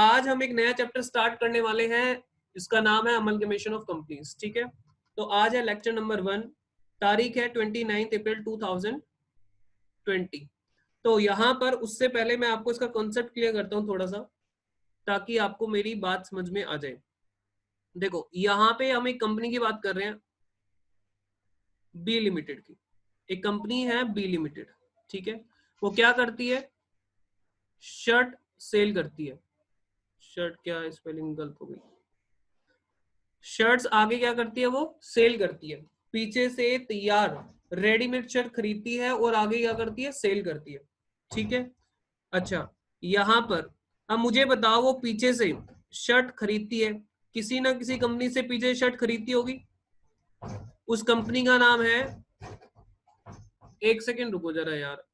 आज हम एक नया चैप्टर स्टार्ट करने वाले हैं, इसका नाम है अमलगमेशन ऑफ कंपनीज। ठीक है, तो आज है लेक्चर नंबर 1, तारीख है 29 अप्रैल 2020। तो यहाँ पर उससे पहले मैं आपको इसका कॉन्सेप्ट क्लियर करता हूँ थोड़ा सा, ताकि आपको मेरी बात समझ में आ जाए। देखो यहाँ पे हम एक कंपनी की बात कर रहे हैं, बी लिमिटेड की। एक कंपनी है बी लिमिटेड, ठीक है। वो क्या करती है? शर्ट सेल करती है। शर्ट क्या स्पेलिंग गलत हो गई, शर्ट्स आगे क्या करती है? वो सेल करती है। पीछे से तैयार रेडीमेड शर्ट खरीदती है और आगे क्या करती है? सेल करती है। ठीक है, अच्छा यहाँ पर अब मुझे बताओ, वो पीछे से शर्ट खरीदती है, किसी ना किसी कंपनी से पीछे शर्ट खरीदती होगी। उस कंपनी का नाम है, एक सेकेंड रुको जरा यार,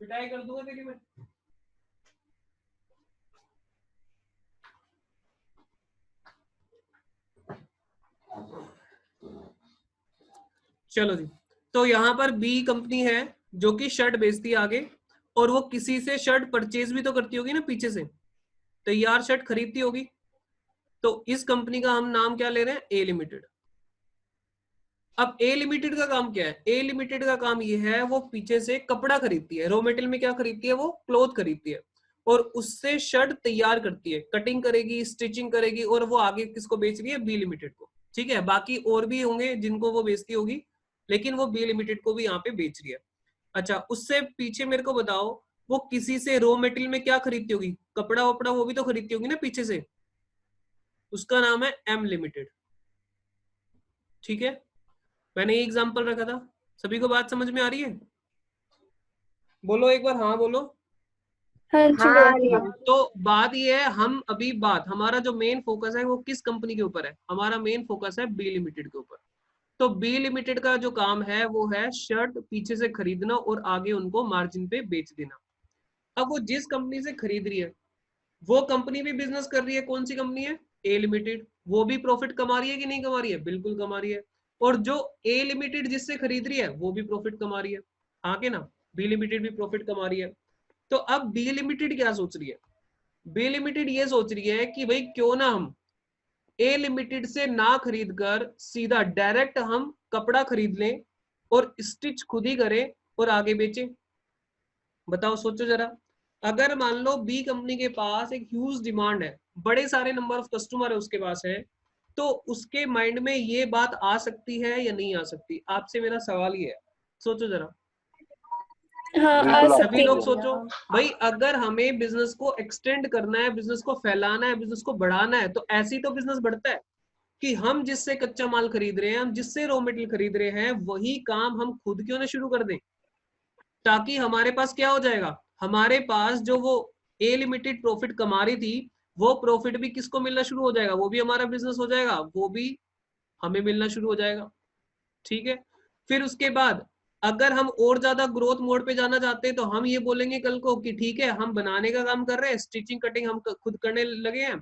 पिटाई कर दूंगा तेरी मैं। चलो जी, तो यहाँ पर बी कंपनी है जो कि शर्ट बेचती है आगे, और वो किसी से शर्ट परचेज भी तो करती होगी ना, पीछे से तैयार शर्ट खरीदती होगी। तो इस कंपनी का हम नाम क्या ले रहे हैं? ए लिमिटेड। अब ए लिमिटेड का काम क्या है? ए लिमिटेड का काम ये है, वो पीछे से कपड़ा खरीदती है, रॉ मेटेरियल में क्या खरीदती है? वो क्लोथ खरीदती है, और उससे शर्ट तैयार करती है, कटिंग करेगी, स्टिचिंग करेगी, और वो आगे किसको बेच रही है? बी लिमिटेड को। ठीक है, बाकी और भी होंगे जिनको वो बेचती होगी, लेकिन वो बी लिमिटेड को भी यहाँ पे बेच रही है। अच्छा, उससे पीछे मेरे को बताओ, वो किसी से रॉ मेटेरियल में क्या खरीदती होगी? कपड़ा वपड़ा वो भी तो खरीदती होगी ना पीछे से, उसका नाम है एम लिमिटेड। ठीक है, मैंने ये एग्जांपल रखा था। सभी को बात समझ में आ रही है? बोलो एक बार हाँ बोलो। हाँ। तो बात ये है, हम अभी बात, हमारा जो मेन फोकस है वो किस कंपनी के ऊपर है? हमारा मेन फोकस है बी लिमिटेड के ऊपर। तो बी लिमिटेड का जो काम है वो है शर्ट पीछे से खरीदना और आगे उनको मार्जिन पे बेच देना। अब वो जिस कंपनी से खरीद रही है, वो कंपनी भी बिजनेस कर रही है। कौन सी कंपनी है? ए लिमिटेड। वो भी प्रॉफिट कमा रही है कि नहीं कमा रही है? बिल्कुल कमा रही है। और जो ए लिमिटेड जिससे खरीद रही है वो भी प्रॉफिट कमा रही है, हाँ के ना? बी लिमिटेड भी प्रॉफिट कमा रही है। तो अब बी लिमिटेड क्या सोच रही है? बी लिमिटेड ये सोच रही है कि भाई क्यों ना हम ए लिमिटेड से ना खरीद कर सीधा डायरेक्ट हम कपड़ा खरीद लें और स्टिच खुद ही करें और आगे बेचें। बताओ, सोचो जरा। अगर मान लो बी कंपनी के पास एक ह्यूज डिमांड है, बड़े सारे नंबर ऑफ कस्टमर है उसके पास है, तो उसके माइंड में ये बात आ सकती है या नहीं आ सकती? आपसे मेरा सवाल ये है, सोचो जरा। हाँ, आ सभी सकती लोग है। सोचो भाई, अगर हमें बिजनेस को एक्सटेंड करना है, बिजनेस को फैलाना है, बिजनेस को बढ़ाना है, तो ऐसे ही तो बिजनेस बढ़ता है कि हम जिससे कच्चा माल खरीद रहे हैं, हम जिससे रॉ मटेरियल खरीद रहे हैं, वही काम हम खुद क्यों ना शुरू कर दें, ताकि हमारे पास क्या हो जाएगा? हमारे पास जो वो ए लिमिटेड प्रॉफिट कमा रही थी, वो प्रॉफिट भी किसको मिलना शुरू हो जाएगा? वो भी हमारा बिजनेस हो जाएगा, वो भी हमें मिलना शुरू हो जाएगा। ठीक है, फिर उसके बाद अगर हम और ज्यादा ग्रोथ मोड पे जाना चाहते हैं, तो हम ये बोलेंगे कल को कि ठीक है, हम बनाने का काम कर रहे हैं, स्टिचिंग कटिंग हम खुद करने लगे हैं।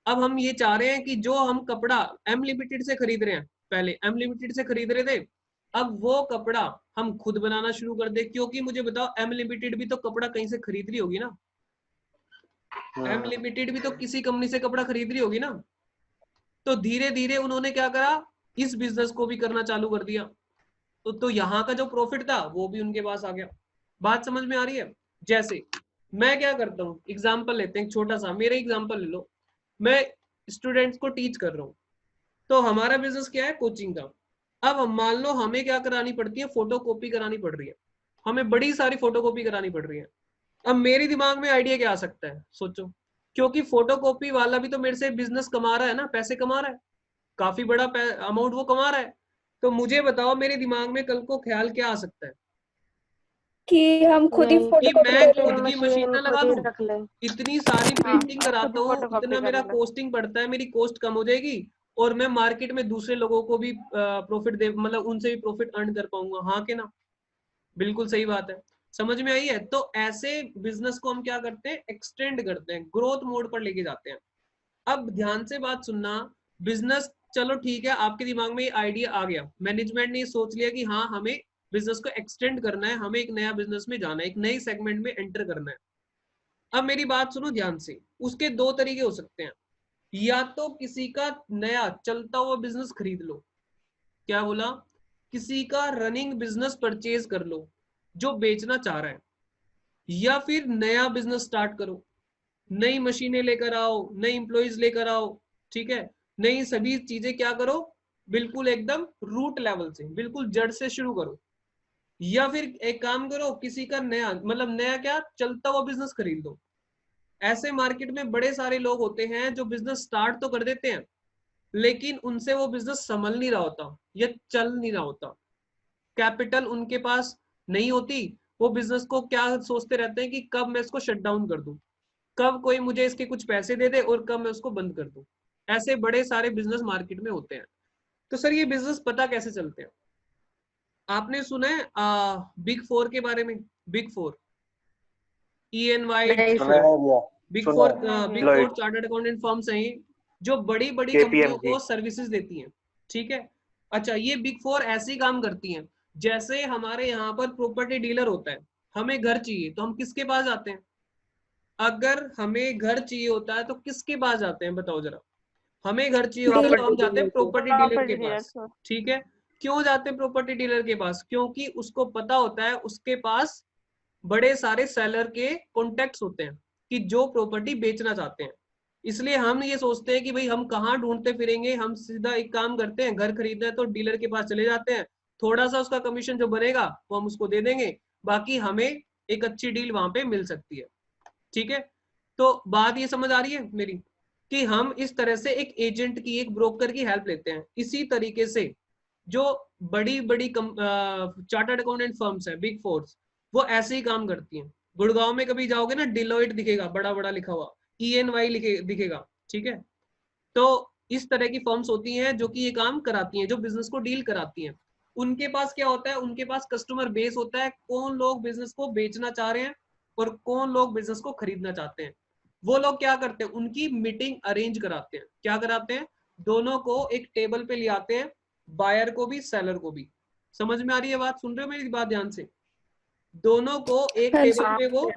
अब हम ये चाह रहे हैं कि जो हम कपड़ा एम लिमिटेड से खरीद रहे हैं, पहले एम लिमिटेड से खरीद रहे थे, अब वो कपड़ा हम खुद बनाना शुरू कर दे। क्योंकि मुझे बताओ, एम लिमिटेड भी तो कपड़ा कहीं से खरीद रही होगी ना, एम लिमिटेड भी तो किसी कंपनी से कपड़ा खरीद रही होगी ना। तो धीरे धीरे उन्होंने क्या करा, इस बिजनेस को भी करना चालू कर दिया। तो यहाँ का जो प्रॉफिट था वो भी उनके पास आ गया। बात समझ में आ रही है? जैसे मैं क्या करता हूँ, एग्जाम्पल लेते हैं छोटा सा, मेरा एग्जाम्पल ले लो। मैं स्टूडेंट्स को टीच कर रहा हूँ, तो हमारा बिजनेस क्या है? कोचिंग का। अब मान लो हमें क्या करानी पड़ती है? फोटो कॉपी करानी पड़ रही है, हमें बड़ी सारी फोटो कॉपी करानी पड़ रही है। अब मेरे दिमाग में आइडिया क्या आ सकता है? सोचो, क्योंकि फोटो कॉपी वाला भी तो मेरे से बिजनेस कमा रहा है ना, पैसे कमा रहा है, काफी बड़ा अमाउंट वो कमा रहा है। तो मुझे बताओ, मेरे दिमाग में कल को ख्याल क्या आ सकता है? कि हम खुद ही कि फोटो मैं कॉपी खुद की मशीन ना लगा दूं, इतनी सारी प्रिंटिंग कराता हूँ, इतना मेरा कॉस्टिंग पड़ता है, मेरी कॉस्ट कम हो जाएगी, और मैं मार्केट में दूसरे लोगों को भी प्रॉफिट दे, मतलब उनसे भी प्रॉफिट अर्न कर पाऊंगा, हाँ के ना? बिल्कुल सही बात है। समझ में आई है? तो ऐसे बिजनेस को हम क्या करते हैं? एक्सटेंड करते हैं, ग्रोथ मोड पर लेके जाते हैं। अब ध्यान से बात सुनना, बिजनेस चलो ठीक है, आपके दिमाग में ये आइडिया आ गया, मैनेजमेंट ने सोच लिया कि हाँ हमें बिजनेस को एक्सटेंड करना है, हमें एक नया बिजनेस में जाना है, एक नई सेगमेंट में एंटर करना है। अब मेरी बात सुनो ध्यान से, उसके दो तरीके हो सकते हैं, या तो किसी का नया चलता हुआ बिजनेस खरीद लो, क्या बोला, किसी का रनिंग बिजनेस परचेज कर लो जो बेचना चाह रहा है, या फिर नया बिजनेस स्टार्ट करो, नई मशीनें लेकर आओ, नई इंप्लॉइज लेकर आओ, ठीक है, नई सभी चीजें क्या करो, बिल्कुल एकदम रूट लेवल से, बिल्कुल जड़ से शुरू करो। या फिर एक काम करो, किसी का नया मतलब नया क्या चलता हुआ बिजनेस खरीद लो। ऐसे मार्केट में बड़े सारे लोग होते हैं जो बिजनेस स्टार्ट तो कर देते हैं, लेकिन उनसे वो बिजनेस संभल नहीं रहा होता या चल नहीं रहा होता, कैपिटल उनके पास नहीं होती। वो बिजनेस को क्या सोचते रहते हैं कि कब मैं इसको शट डाउन कर दूं, कब कोई मुझे इसके कुछ पैसे दे दे और कब मैं उसको बंद कर दूं। ऐसे बड़े सारे बिजनेस मार्केट में होते हैं। तो सर ये बिजनेस पता कैसे चलते हैं? आपने सुना है बिग फोर के बारे में? बिग फोर, EY, नहीं सुना सर। है भैया, बिग सुना फोर, है। Big four Deloitte, chartered accountant firms हैं ये, जो बड़ी बड़ी कंपनियों KPMG। को सर्विसेज देती हैं, ठीक है। अच्छा, ये बिग फोर ऐसे ही काम करती हैं, जैसे हमारे यहाँ पर प्रॉपर्टी डीलर होता है, हमें घर चाहिए तो हम किसके पास जाते हैं? अगर हमें घर चाहिए होता है तो किसके पास जाते हैं बताओ जरा? हमें घर चाहिए होता है तो डीलर। हम जाते हैं प्रॉपर्टी डीलर के प्रॉपर्टी डीलर पास, ठीक है। क्यों जाते हैं प्रॉपर्टी डीलर के पास? क्योंकि उसको पता होता है उसके पास बड़े सारे सेलर के कॉन्टेक्ट्स होते हैं कि जो प्रॉपर्टी बेचना चाहते हैं। इसलिए हम ये सोचते हैं कि भाई हम कहाँ ढूंढते फिरेंगे, हम सीधा एक काम करते हैं, घर खरीदना है तो डीलर के पास चले जाते हैं, थोड़ा सा उसका कमीशन जो बनेगा वो हम उसको दे देंगे, बाकी हमें एक अच्छी डील वहां पे मिल सकती है, ठीक है। तो बात ये समझ आ रही है मेरी, कि हम इस तरह से एक एजेंट की, एक ब्रोकर की हेल्प लेते हैं। इसी तरीके से जो बड़ी बड़ी चार्टर्ड अकाउंटेंट फर्म्स है, बिग फोर्स, वो ऐसे ही काम करती हैं। गुड़गांव में कभी जाओगे ना, डिलॉयट दिखेगा बड़ा बड़ा लिखा हुआ, ENY दिखेगा, ठीक है। तो इस तरह की फर्म्स होती हैं जो कि ये काम कराती हैं, जो बिजनेस को डील कराती हैं। उनके पास क्या होता है, उनके पास कस्टमर बेस होता है, कौन लोग बिजनेस को बेचना चाह रहे हैं और कौन लोग बिजनेस को खरीदना चाहते हैं। वो लोग क्या करते हैं, उनकी मीटिंग अरेंज कराते हैं। क्या कराते हैं? दोनों को एक टेबल पे ले आते हैं, बायर को भी सेलर को भी। समझ में आ रही है बात? सुन रहे हो मेरी बात ध्यान से? दोनों को एक हाँ टेबल जी। पे वो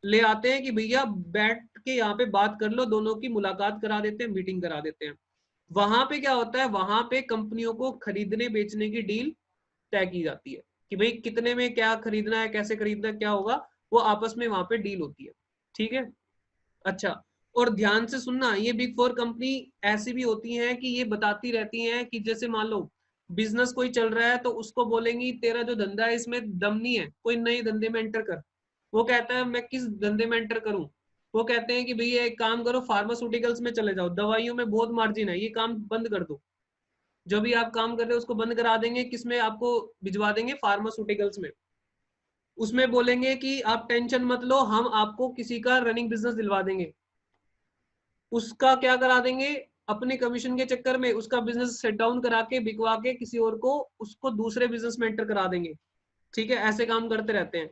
ले आते हैं कि भैया बैठ के यहाँ पे बात कर लो, दोनों की मुलाकात करा देते हैं, मीटिंग करा देते हैं। वहां पे क्या होता है, वहां पे कंपनियों को खरीदने बेचने की डील तय की जाती है कि भाई कितने में क्या खरीदना है, कैसे खरीदना है, क्या होगा, वो आपस में वहां पे डील होती है, ठीक है। अच्छा, और ध्यान से सुनना, ये बिग फोर कंपनी ऐसी भी होती हैं कि ये बताती रहती हैं कि जैसे मान लो बिजनेस कोई चल रहा है तो उसको बोलेंगी तेरा जो धंधा है इसमें दम नहीं है, कोई नए धंधे में एंटर कर। वो कहता है मैं किस धंधे में एंटर करूं? वो कहते हैं कि भैया एक काम करो, फार्मास्यूटिकल्स में चले जाओ, दवाइयों में बहुत मार्जिन है, ये काम बंद कर दो। जो भी आप काम कर रहे हो उसको बंद करा देंगे, किसमें आपको भिजवा देंगे? फार्मास्यूटिकल्स में। उसमें बोलेंगे कि आप टेंशन मत लो, हम आपको किसी का रनिंग बिजनेस दिलवा देंगे। उसका क्या करा देंगे, अपने कमीशन के चक्कर में उसका बिजनेस सेट डाउन करा के बिकवा के किसी और को उसको दूसरे बिजनेस में एंटर करा देंगे, ठीक है। ऐसे काम करते रहते हैं।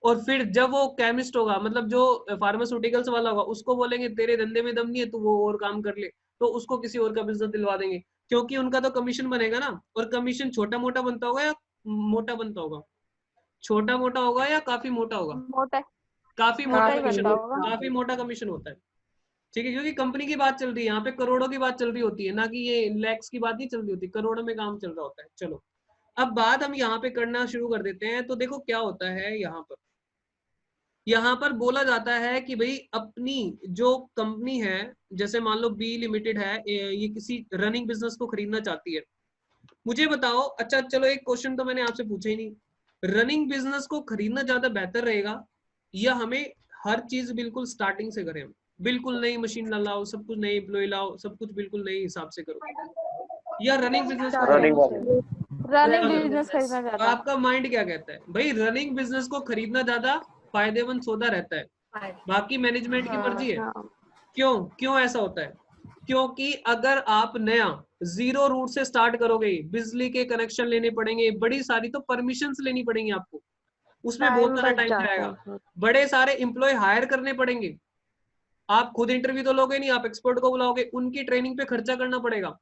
और फिर जब वो केमिस्ट होगा, मतलब जो फार्मास्यूटिकल्स वाला होगा, उसको बोलेंगे तेरे धंधे में दम नहीं है, तू वो और काम कर ले, तो उसको किसी और का बिजनेस दिलवा देंगे, क्योंकि उनका तो कमीशन बनेगा ना। और कमीशन छोटा मोटा बनता होगा या मोटा बनता होगा? छोटा मोटा होगा या काफी मोटा होगा? मोटा काफी मोटा मोटा ही कमीशन बनता होता होगा। है, काफी मोटा कमीशन होता है, ठीक है। क्योंकि कंपनी की बात चल रही है यहाँ पे, करोड़ों की बात चल रही होती है ना, कि ये लैक्स की बात नहीं चल रही होती, करोड़ों में काम चल रहा होता है। चलो, अब बात हम यहाँ पे करना शुरू कर देते हैं। तो देखो क्या होता है यहाँ पर, यहाँ पर बोला जाता है कि भाई अपनी जो कंपनी है, जैसे मान लो बी लिमिटेड है, ये किसी रनिंग बिजनेस को खरीदना चाहती है। मुझे बताओ, अच्छा चलो एक क्वेश्चन तो मैंने आपसे पूछा ही नहीं, रनिंग बिजनेस को खरीदना ज्यादा बेहतर रहेगा या हमें हर चीज बिल्कुल स्टार्टिंग से करें, बिल्कुल नई मशीन ना लाओ, सब कुछ नई एम्प्लॉय लाओ, सब कुछ बिल्कुल नए हिसाब से करो, या रनिंग बिजनेस को रनिंग खरीदना वाली। चाहिए? रनिंग चलो, बिजनेस खरीदना तो ज्यादा। आपका माइंड क्या कहता है? भाई रनिंग बिजनेस को खरीदना ज्यादा फायदेमंद सौदा रहता है, बाकी मैनेजमेंट की मर्जी है। हाँ। क्यों क्यों ऐसा होता है? क्योंकि अगर आप नया जीरो रूट से स्टार्ट करोगे, बिजली के कनेक्शन लेने पड़ेंगे, बड़ी सारी तो परमिशंस लेनी पड़ेंगी आपको, उसमें बहुत टाइम सारा बच टाइम जाता जाएगा, है उसमें। बड़े सारे एम्प्लॉय हायर करने पड़ेंगे। आप खुद इंटरव्यू तो लोगे नहीं, आप एक्सपर्ट को बुलाओगे, उनकी ट्रेनिंग पे खर्चा करना पड़ेगा।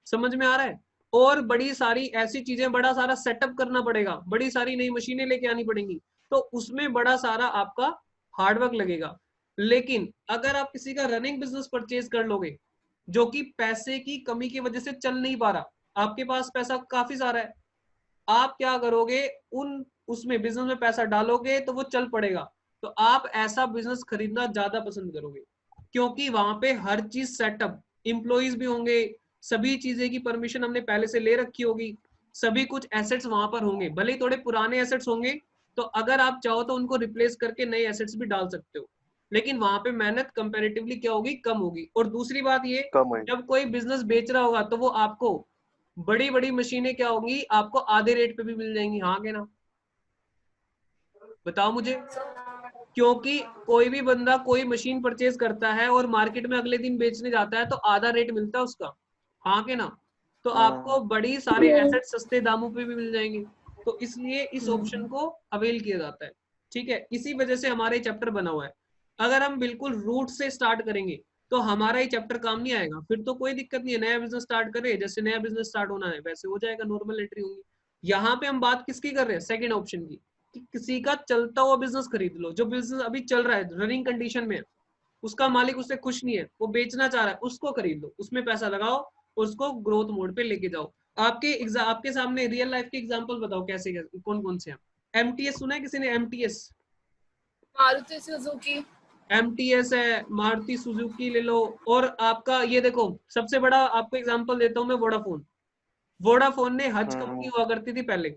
समझ में आ रहा है? और बड़ी सारी ऐसी चीजें, बड़ा सारा सेटअप करना पड़ेगा, बड़ी सारी नई मशीनें लेके आनी पड़ेंगी, तो उसमें बड़ा सारा आपका हार्डवर्क लगेगा। लेकिन अगर आप किसी का रनिंग बिजनेस परचेज कर लोगे, जो कि पैसे की कमी की वजह से चल नहीं पा रहा, आपके पास पैसा काफी सारा है, आप क्या करोगे, उन उसमें बिजनेस में पैसा डालोगे तो वो चल पड़ेगा, तो आप ऐसा बिजनेस खरीदना ज्यादा पसंद करोगे, क्योंकि वहां पे हर चीज सेटअप, इंप्लॉइज भी होंगे, सभी चीजें की परमिशन हमने पहले से ले रखी होगी, सभी कुछ एसेट्स वहां पर होंगे, भले ही थोड़े पुराने एसेट्स होंगे, तो अगर आप चाहो तो उनको रिप्लेस करके नए एसेट्स भी डाल सकते हो, लेकिन वहां पे मेहनत कंपैरेटिवली क्या होगी, कम होगी। और दूसरी बात ये, कम है। जब कोई बिजनेस बेच रहा होगा तो वो आपको बड़ी बड़ी मशीनें क्या होंगी, आपको आधे रेट पे भी मिल जाएंगी, हाँ के ना, बताओ मुझे। क्योंकि कोई भी बंदा कोई मशीन परचेज करता है और मार्केट में अगले दिन बेचने जाता है तो आधा रेट मिलता है उसका, हाँ के ना, तो आपको बड़ी सारे एसेट सस्ते दामों पे भी मिल जाएंगे, तो इसलिए इस ऑप्शन को अवेल किया जाता है। ठीक है, इसी वजह से हमारा ये चैप्टर बना हुआ है। अगर हम बिल्कुल रूट से स्टार्ट करेंगे तो हमारा ये चैप्टर काम नहीं आएगा, फिर तो कोई दिक्कत नहीं है, नया बिजनेस स्टार्ट करे, जैसे नया बिजनेस स्टार्ट होना है वैसे हो जाएगा, नॉर्मल एंट्री होगी। यहाँ पे हम बात किसकी कर रहे हैं, सेकंड ऑप्शन की, कि किसी का चलता हुआ बिजनेस खरीद लो, जो बिजनेस अभी चल रहा है, रनिंग कंडीशन में है, उसका मालिक उससे खुश नहीं है, वो बेचना चाह रहा है, उसको खरीद लो, उसमें पैसा लगाओ और उसको ग्रोथ मोड पे लेके जाओ। आपके सामने रियल लाइफ के एग्जांपल बताओ, कैसे कौन कौन से हैं। एमटीएस सुना है किसी ने, एमटीएस? मारुति सुजुकी। एमटीएस है, मारुति सुजुकी ले लो। और आपका ये देखो, सबसे बड़ा आपको एग्जांपल देता हूं मैं, वोडाफोन। वोडाफोन ने हज कंपनी हुआ करती थी पहले,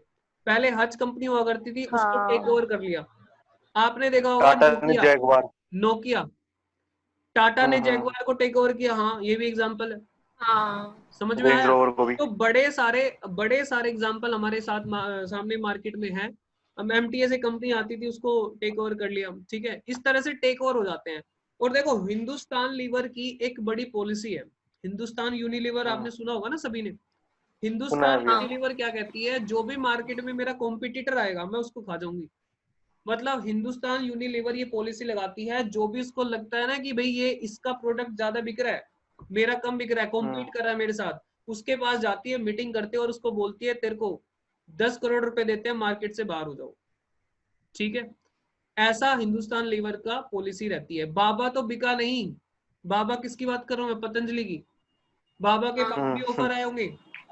पहले हज कंपनी हुआ करती थी, उसको टेक ओवर कर लिया। आपने देखा होगा टाटा ने नोकिया, जैगवार। नोकिया, टाटा ने जैगवार को टेक ओवर किया, हाँ ये भी एग्जांपल है, हाँ। समझ में रेंज आया? रोवर को भी। तो बड़े सारे एग्जांपल हमारे साथ सामने मार्केट में है। अब एमटीएस एक कंपनी आती थी, उसको टेक ओवर कर लिया, ठीक है, इस तरह से टेक ओवर हो जाते हैं। और देखो, हिंदुस्तान लीवर की एक बड़ी पॉलिसी है, हिंदुस्तान यूनिलीवर, आपने सुना होगा ना सभी ने। सुना है हिंदुस्तान भैया। यूनिलीवर क्या कहती है, जो भी मार्केट में मेरा कॉम्पिटिटर आएगा मैं उसको खा जाऊंगी। मतलब हिंदुस्तान यूनिलीवर ये पॉलिसी लगाती है, जो भी इसको लगता है ना कि भाई ये इसका प्रोडक्ट ज्यादा बिक रहा है, मेरा कम बिक रहा है, कॉम्पीट कर रहा है मेरे साथ, उसके पास जाती है, मीटिंग करती है और उसको बोलती है तेरे को 10 करोड़ रुपए देते हैं, मार्केट से बाहर हो जाओ। ठीक है, ऐसा हिंदुस्तान लीवर का पॉलिसी रहती है। बाबा तो बिका नहीं, बाबा किसकी बात कर रहा हूँ मैं, पतंजलि की। बाबा के पास भी ऑफर आए होंगे,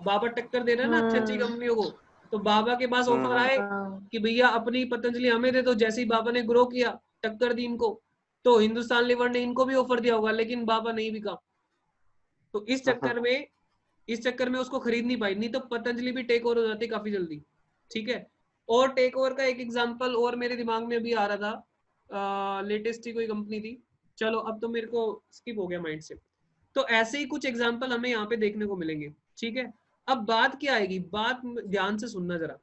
बाबा टक्कर दे रहे हैं ना अच्छी अच्छी कंपनियों को, तो बाबा के पास ऑफर आए कि भैया अपनी पतंजलि हमें दे दो, जैसे ही बाबा ने ग्रो किया, टक्कर दी इनको, तो हिंदुस्तान लीवर ने इनको भी ऑफर दिया होगा, लेकिन बाबा नहीं बिका। तो इस चक्कर में उसको खरीद नहीं पाई, नहीं तो पतंजलि भी टेक ओवर हो जाती काफी जल्दी। ठीक है, और टेक ओवर का एक एग्जांपल और मेरे दिमाग में अभी आ रहा था, लेटेस्ट ही कोई कंपनी थी, चलो अब तो मेरे को स्किप हो गया माइंड से। तो ऐसे ही कुछ एग्जांपल हमें यहाँ पे देखने को मिलेंगे। ठीक है, अब बात क्या आएगी, बात ध्यान से सुनना जरा।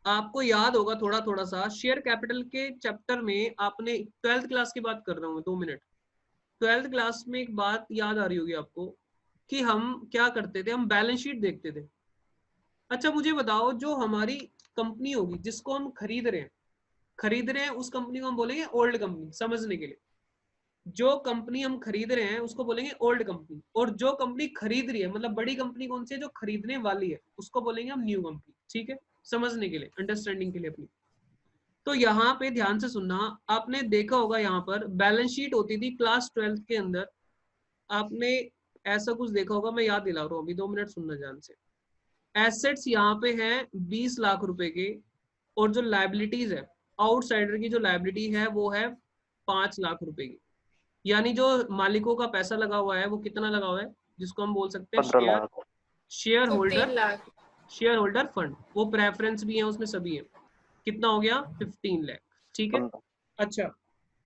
आपको याद होगा थोड़ा थोड़ा सा, शेयर कैपिटल के चैप्टर में आपने, 12th क्लास की बात कर रहा हूँ मैं, 2 मिनट, 12th क्लास में एक बात याद आ रही होगी आपको, कि हम क्या करते थे, हम बैलेंस शीट देखते थे। अच्छा मुझे बताओ, जो हमारी कंपनी होगी जिसको हम खरीद रहे हैं उस कंपनी को हम बोलेंगे ओल्ड कंपनी, समझने के लिए। जो कंपनी हम खरीद रहे हैं उसको बोलेंगे ओल्ड कंपनी, और जो कंपनी खरीद रही है, मतलब बड़ी कंपनी कौन सी है, जो खरीदने वाली है, उसको बोलेंगे हम न्यू कंपनी। ठीक है, समझने के लिए, अंडरस्टैंडिंग के लिए अपनी। तो यहाँ पे ध्यान से सुनना, आपने देखा होगा यहाँ पर बैलेंस शीट होती थी क्लास 12th के अंदर, आपने ऐसा कुछ देखा होगा, मैं याद दिला रहा हूँ अभी, 2 मिनट सुनना ध्यान से। एसेट्स यहाँ पे हैं 20 लाख रुपए के, और जो लाइबिलिटीज है, आउटसाइडर की जो लाइबिलिटी है वो है 5 लाख रुपए की। यानी जो मालिकों का पैसा लगा हुआ है वो कितना लगा हुआ है, जिसको हम बोल सकते हैं 15 lakh. Share holder, 15 lakh. Share holder fund, वो प्रेफरेंस भी है उसमें, सभी है। कितना हो गया, 15 लाख। ठीक है, 15। अच्छा,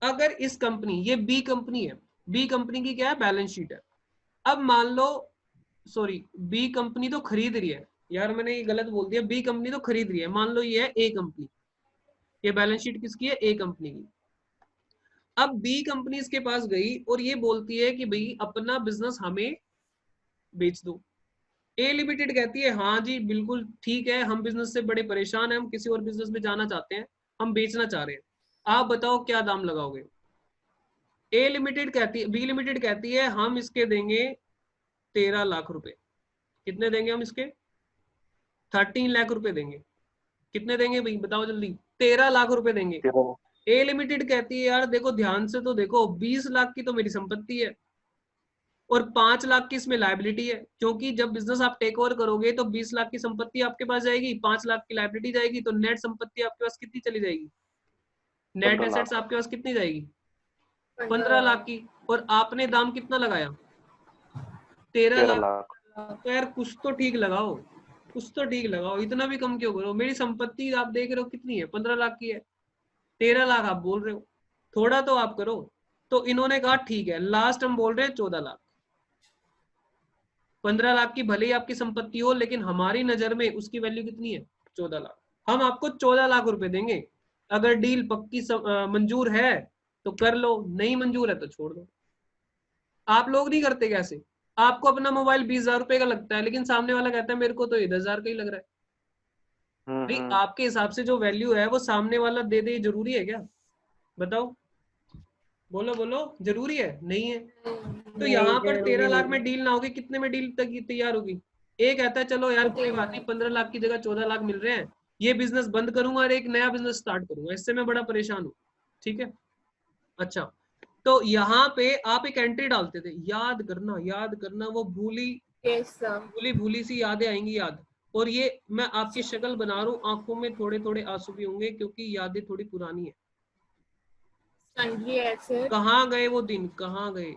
अगर इस कंपनी, ये बी कंपनी है, बी कंपनी की क्या है, बैलेंस शीट है। अब मान लो, सॉरी, बी कंपनी तो खरीद रही है, यार मैंने ये गलत बोल दिया, बी कंपनी तो खरीद रही है, मान लो ये है ए कंपनी, ये बैलेंस शीट किसकी है, ए कंपनी की। अब बी कंपनी इसके पास गई और ये बोलती है कि भाई अपना बिजनेस हमें बेच दो। ए लिमिटेड कहती है हाँ जी बिल्कुल ठीक है, हम बिजनेस से बड़े परेशान हैं, हम किसी और बिजनेस में जाना चाहते हैं, हम बेचना चाह रहे हैं, आप बताओ क्या दाम लगाओगे। बी लिमिटेड कहती है हम इसके देंगे 13 लाख रुपए। कितने देंगे हम इसके? 13 लाख रुपए देंगे। कितने देंगे भाई बताओ जल्दी? 13 लाख रुपए देंगे। ए लिमिटेड कहती है यार देखो ध्यान से तो देखो, 20 लाख की तो मेरी संपत्ति है और 5 लाख की इसमें लायबिलिटी है, क्योंकि जब बिजनेस आप टेक ओवर करोगे तो 20 लाख की संपत्ति आपके पास जाएगी, 5 लाख की लायबिलिटी जाएगी, तो नेट संपत्ति आपके पास कितनी चली जाएगी? नेट एसेट्स आपके पास कितनी जाएगी? 15 लाख की। और आपने दाम कितना लगाया? 13 लाख। तो यार कुछ तो ठीक लगाओ, कुछ तो ठीक लगाओ, इतना भी कम क्यों करो? मेरी संपत्ति आप देख रहे हो कितनी है? 15 लाख की है, 13 लाख आप बोल रहे हो, थोड़ा तो आप करो। तो इन्होंने कहा ठीक है, लास्ट हम बोल रहे हैं 14 लाख। 15 लाख की भले ही आपकी संपत्ति हो, लेकिन हमारी नजर में उसकी वैल्यू कितनी है? 14 लाख। हम आपको 14 लाख रुपए देंगे। अगर डील पक्की मंजूर है तो कर लो, नहीं मंजूर है तो छोड़ दो। आप लोग नहीं करते कैसे? आपको अपना मोबाइल 20,000 रुपए का लगता है, लेकिन सामने वाला कहता है मेरे को तो 10,000 का ही लग रहा है। भाई आपके हिसाब से जो वैल्यू है वो सामने वाला दे दे, जरूरी है क्या? बताओ, बोलो बोलो, जरूरी है? नहीं है। तो यहाँ पर 13 लाख में डील ना होगी, कितने में डील तक तैयार होगी? एक कहता है चलो यार कोई बात नहीं, 15 लाख की जगह 14 लाख मिल रहे हैं, ये बिजनेस बंद करूंगा और एक नया बिजनेस स्टार्ट करूंगा, इससे मैं बड़ा परेशान हूँ। ठीक है, अच्छा। तो यहाँ पे आप एक एंट्री डालते थे, याद करना याद करना, वो भूली भूली सी यादें आएंगी याद। और ये मैं आपकी शक्ल बना रहा हूँ, आंखों में थोड़े थोड़े आंसू भी होंगे क्योंकि यादें थोड़ी पुरानी है। कहाँ गए वो दिन, कहाँ गए?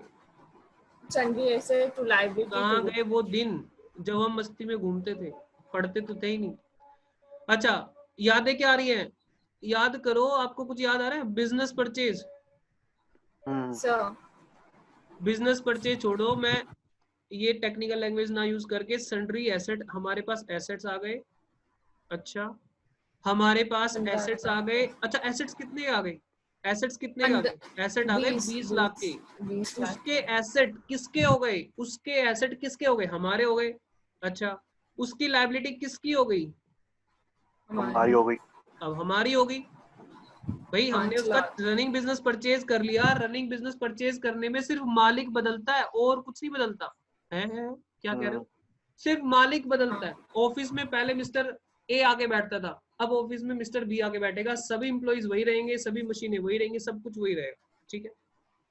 कहाँ गए वो दिन जब हम मस्ती में घूमते थे, पढ़ते तो थे ही नहीं। अच्छा, यादें क्या आ रही हैं? याद करो, आपको कुछ याद आ रहा है? बिजनेस परचेज, बिजनेस परचेज छोड़ो, मैं ये टेक्निकल लैंग्वेज ना यूज करके सन्ड्री एसेट, हमारे पास एसेट्स आ गए। अच्छा, हमारे पास एसेट्स आ गए। अच्छा, एसेट्स कितने आ गए? एसेट्स कितने आ गए? एसेट आ गए 20 लाख के। उसके एसेट किसके हो गए? उसके एसेट किसके हो गए? हमारे हो गए। अच्छा, उसकी लायबिलिटी किसकी हो गई? हमारी हो गई। अब हमारी होगी। भाई हमने उसका रनिंग बिजनेस परचेज कर लिया, रनिंग बिजनेस परचेज करने में सिर्फ मालिक बदलता है और कुछ नहीं बदलता है। क्या कह रहे हो? सिर्फ मालिक बदलता है। ऑफिस में पहले मिस्टर ए आके बैठता था, अब ऑफिस में मिस्टर बी आके बैठेगा, सभी इंप्लॉइज वही रहेंगे, सभी मशीनें वही रहेंगी, सब कुछ वही रहेगा। ठीक है,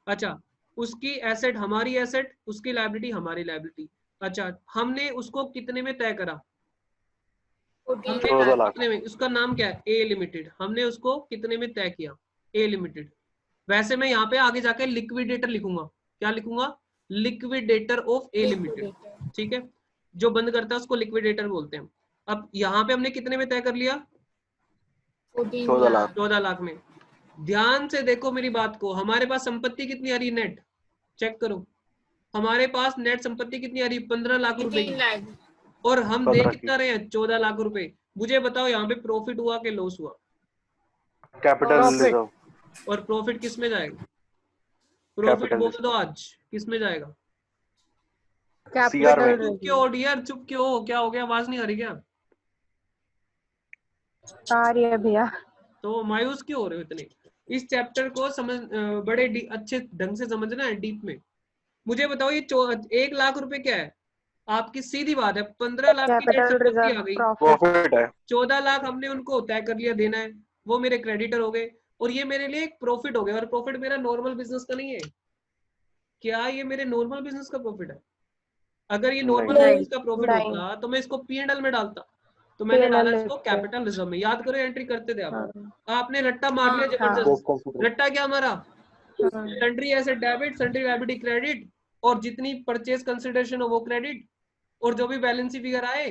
अच्छा, उसकी एसेट हमारी एसेट, उसकी लायबिलिटी हमारी लायबिलिटी। अच्छा, हमने उसको कितने में तय करा? हमने 14 लाख। कितने में? उसका नाम क्या है? ए लिमिटेड। हमने उसको कितने में तय किया? ए लिमिटेड। वैसे मैं यहाँ पे आगे जाके लिक्विडेटर लिखूंगा। क्या लिखूंगा? Liquidator of A limited. ठीक है, जो बंद करता है उसको लिक्विडेटर बोलते हैं। अब यहाँ पे हमने कितने में तय कर लिया? 14 लाख। 14 लाख में। ध्यान से देखो मेरी बात को, हमारे पास संपत्ति कितनी आ रही? नेट चेक करो, हमारे पास नेट संपत्ति कितनी आ रही? 15 लाख रुपए की। और हम दे कितना रहे हैं? 14 लाख रुपए। मुझे बताओ यहाँ पे प्रॉफिट हुआ कि लॉस हुआ? Capital reserve. और प्रॉफिट किस में जाएगा? प्रॉफिट बोल दो आज, किस में जाएगा? कैपिटल। चुप क्यों डियर, चुप क्यों? क्या हो गया, आवाज नहीं आ रही क्या? आ रही है भैया। तो मायूस क्यों हो रहे हो इतने? इस चैप्टर को समझ बड़े अच्छे ढंग से समझना है, डीप में। मुझे बताओ ये 1 लाख रुपए क्या है? आपकी सीधी बात है, 15 लाख की नेट संपत्ति आ गई, प्रॉफिट है। 14 लाख हमने उनको तय कर लिया देना है, वो मेरे क्रेडिटर हो गए, और ये मेरे लिए एक प्रॉफिट हो गया। और प्रॉफिट मेरा नॉर्मल बिजनेस का नहीं है। क्या ये मेरे नॉर्मल बिजनेस का प्रॉफिट है? अगर ये नॉर्मल बिजनेस का प्रॉफिट होता तो मैं इसको P&L में डालता, तो मैंने डाला इसको कैपिटल रिजर्व में। याद करो, एंट्री करते थे आप। आपने रट्टा मार लिया जबरदस्त। रट्टा क्या मारा? Sundry asset debit, sundry liability credit, और जितनी परचेज कंसिडरेशन हो वो क्रेडिट, और जो भी बैलेंस फिगर आए,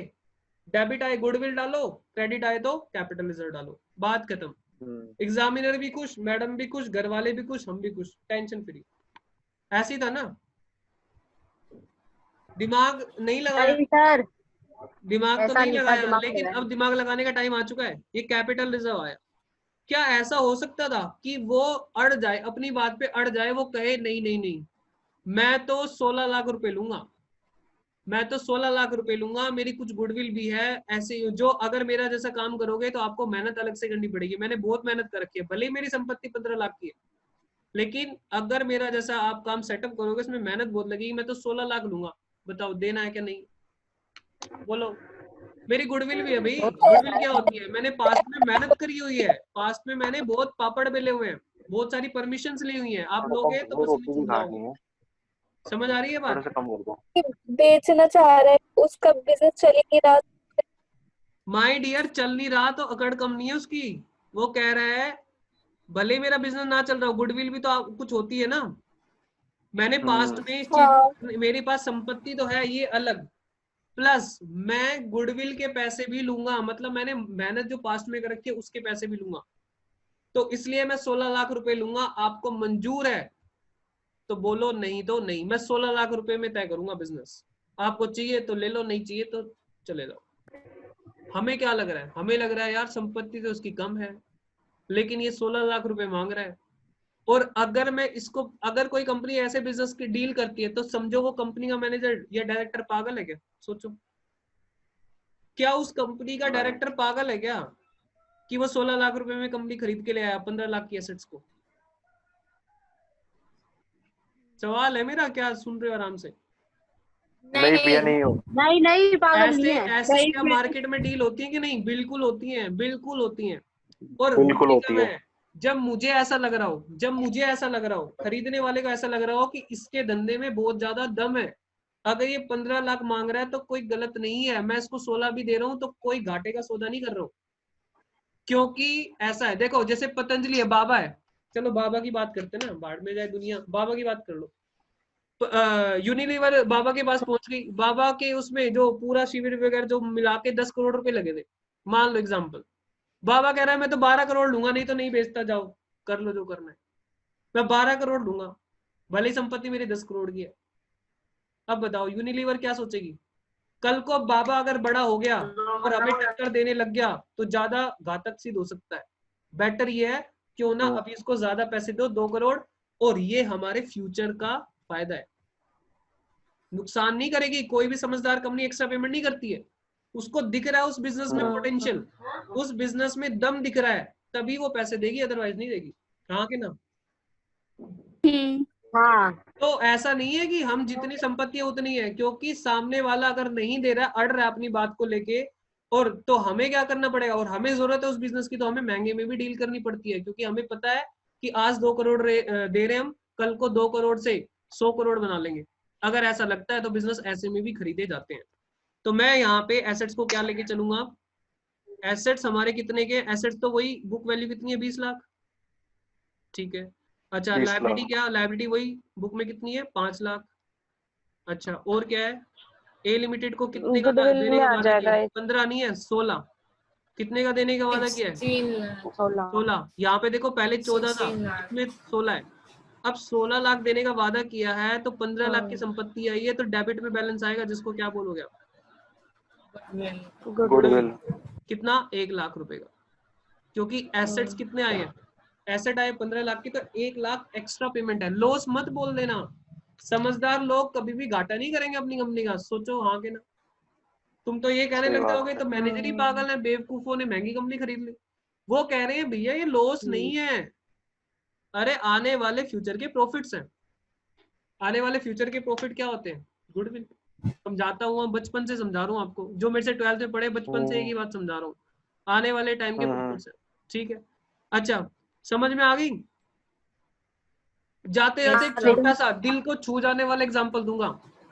डेबिट आए गुडविल डालो, क्रेडिट आए तो कैपिटल रिजर्व डालो, बात खत्म। एग्जामिनर भी खुश, मैडम भी खुश, घर वाले भी खुश, हम भी खुश, टेंशन फ्री। ऐसी था ना? दिमाग नहीं लगाया, दिमाग तो नहीं लगाया, लेकिन अब दिमाग लगाने का टाइम आ चुका है। ये कैपिटल रिजर्व आया। क्या ऐसा हो सकता था कि वो अड़ जाए, अपनी बात पे अड़ जाए, वो कहे नहीं नहीं नहीं, मैं तो 16 लाख रुपए लूंगा, मैं तो 16 लाख रुपए लूंगा, मेरी कुछ गुडविल भी है, ऐसे जो अगर मेरा जैसा काम करोगे तो आपको मेहनत अलग से करनी पड़ेगी, मैंने बहुत मेहनत कर रखी है, भले ही मेरी संपत्ति 15 लाख की है, लेकिन अगर मेरा जैसा आप काम सेटअप करोगे उसमें मेहनत बहुत लगेगी, मैं तो 16 लाख लूंगा। बताओ देना है क्या? नहीं। बोलो। मेरी गुडविल भी है भाई। गुडविल क्या होती है? मैंने पास्ट में मेहनत करी हुई है, पास्ट में मैंने बहुत पापड़ बेले हुए हैं, बहुत सारी परमिशंस ली हुई हैं। आप थोड़ा कम लोगे कर तो दो, बस रोटी भी छूट जाओगे। खानी है, समझ आ रही है थोड़ा बात? सा कम कर दो। बेचना चाह रहा है, उसका बिजनेस चल ही नहीं रहा। माय डियर, चल नहीं रहा तो अकड़ कम नहीं है उसकी। वो कह रहा है भले मेरा बिजनेस ना चल रहा हो, गुडविल भी तो कुछ होती है ना। मैंने पास्ट में इस हाँ चीज, मेरे पास संपत्ति तो है ये अलग, प्लस मैं गुडविल के पैसे भी लूंगा, मतलब मैंने मेहनत जो पास्ट में कर रखी है उसके पैसे भी लूंगा। तो इसलिए मैं 16 लाख रुपए लूंगा। आपको मंजूर है तो बोलो, नहीं तो नहीं। मैं 16 लाख रुपए में तय करूंगा बिजनेस। आपको चाहिए तो ले लो, नहीं चाहिए तो चले जाओ। हमें क्या लग रहा है? हमें लग रहा है यार संपत्ति तो उसकी कम है, लेकिन ये 16 लाख रुपए मांग रहा है। और अगर मैं इसको, अगर कोई कंपनी ऐसे बिजनेस की डील करती है तो समझो वो कंपनी का मैनेजर या डायरेक्टर पागल है क्या? सोचो, क्या उस कंपनी का डायरेक्टर पागल है क्या कि वो 16 लाख रुपए में कंपनी खरीद के ले आया 15 लाख की एसेट्स को? सवाल है मेरा, क्या सुन रहे हो आराम से? नहीं भैया, नहीं हो। नहीं नहीं, पागल नहीं ऐसे है। ऐसे सही क्या में। मार्केट में डील होती है कि नहीं? बिल्कुल होती है, बिल्कुल होती है। और बिल्कुल होती होती कब है। है? जब मुझे ऐसा लग रहा हो, जब मुझे ऐसा लग रहा हो, खरीदने वाले को ऐसा लग रहा हो कि इसके धंधे में बहुत ज्यादा दम है। अगर ये 15 लाख मांग रहा है तो कोई गलत नहीं है, मैं इसको 16 भी दे रहा हूँ तो कोई घाटे का सौदा नहीं कर रहा हूँ। क्योंकि ऐसा है, देखो जैसे पतंजलि है, बाबा है, चलो बाबा की बात करते हैं ना, बाढ़ में जाए दुनिया, बाबा की बात कर लो। यूनिलीवर बाबा के पास पहुंच गई, बाबा के उसमें जो पूरा शिविर वगैरह जो मिला के 10 करोड़ रुपए लगे थे, मान लो एग्जाम्पल। बाबा कह रहा है मैं तो 12 करोड़ लूंगा, नहीं तो नहीं बेचता, जाओ कर लो जो करना है, मैं 12 करोड़ लूंगा, भले ही संपत्ति मेरी 10 करोड़ की है। अब बताओ यूनिलीवर क्या सोचेगी? कल को बाबा अगर बड़ा हो गया और हमें टक्कर देने लग गया तो ज्यादा घातक सिद्ध हो सकता है। बेटर ये है क्यों ना अभी इसको ज्यादा पैसे दो, 2 करोड़, और ये हमारे फ्यूचर का फायदा है। नुकसान नहीं करेगी, कोई भी समझदार कंपनी एक्स्ट्रा पेमेंट नहीं करती है। उसको दिख रहा है उस बिजनेस में पोटेंशियल, उस बिजनेस में दम दिख रहा है, तभी वो पैसे देगी, अदरवाइज नहीं देगी। हाँ कि ना? हाँ। तो ऐसा नहीं है कि हम जितनी संपत्ति है उतनी है, क्योंकि सामने वाला अगर नहीं दे रहा, अड़ रहा है अपनी बात को लेके, और तो हमें क्या करना पड़ेगा, और हमें जरूरत है उस बिजनेस की तो हमें महंगे में भी डील करनी पड़ती है, क्योंकि हमें पता है कि आज 2 करोड़ दे रहे हम, कल को 2 करोड़ से 100 करोड़ बना लेंगे। अगर ऐसा लगता है तो बिजनेस ऐसे में भी खरीदे जाते हैं। तो मैं यहाँ पे एसेट्स को क्या लेके चलूंगा? एसेट्स हमारे कितने के? एसेट्स तो वही बुक वैल्यू कितनी है, 20 लाख, ठीक है। अच्छा 20 लाइबिलिटी लाख। क्या? लाइबिलिटी वही बुक में कितनी है, 5 लाख। अच्छा और क्या है? ए लिमिटेड को कितने का गुडविल देने में का आ वादा किया जाएगा है? 15 नहीं है, 16। कितने का देने का वादा किया है? 16 लाख। 16। 16। यहाँ पे देखो पहले 14 था, 16 लाख। इसमें 16 है। अब 16 लाख देने का वादा किया है तो 15 लाख की संपत्ति आई है, तो डेबिट में बैलेंस आएगा, जिसको क्या बोलोगे आप? गुडविल। गुडविल। कितना? 1 लाख रुपए का। क्योंकि एसेट्स कितने आए हैं? एसेट आए 15 लाख की, तो 1 लाख एक्स्ट्रा पेमेंट है। लॉस मत बोल देना, समझदार लोग कभी भी घाटा नहीं करेंगे अपनी कंपनी का। सोचो हाँ कि ना? तुम तो ये कहने सही लग बात जाओगे है। तो मैनेजर ही पागल है, बेवकूफों ने महंगी कंपनी खरीद ली। वो कह रहे हैं भैया ये लॉस नहीं है, अरे आने वाले फ्यूचर के प्रॉफिट्स हैं। आने वाले फ्यूचर के प्रॉफिट क्या होते हैं? गुडविल। समझाता हूँ, बचपन से समझा रहा हूँ आपको, जो मेरे से 12th में पढ़े, बचपन से एक ही बात समझा रहा हूँ, आने वाले टाइम के हम्म। प्रॉफिट्स हैं। ठीक है, अच्छा समझ में आ गई? जाते जाते एक हाँ, छोटा सा दिल को छू जाने वाला एग्जांपल दूंगा।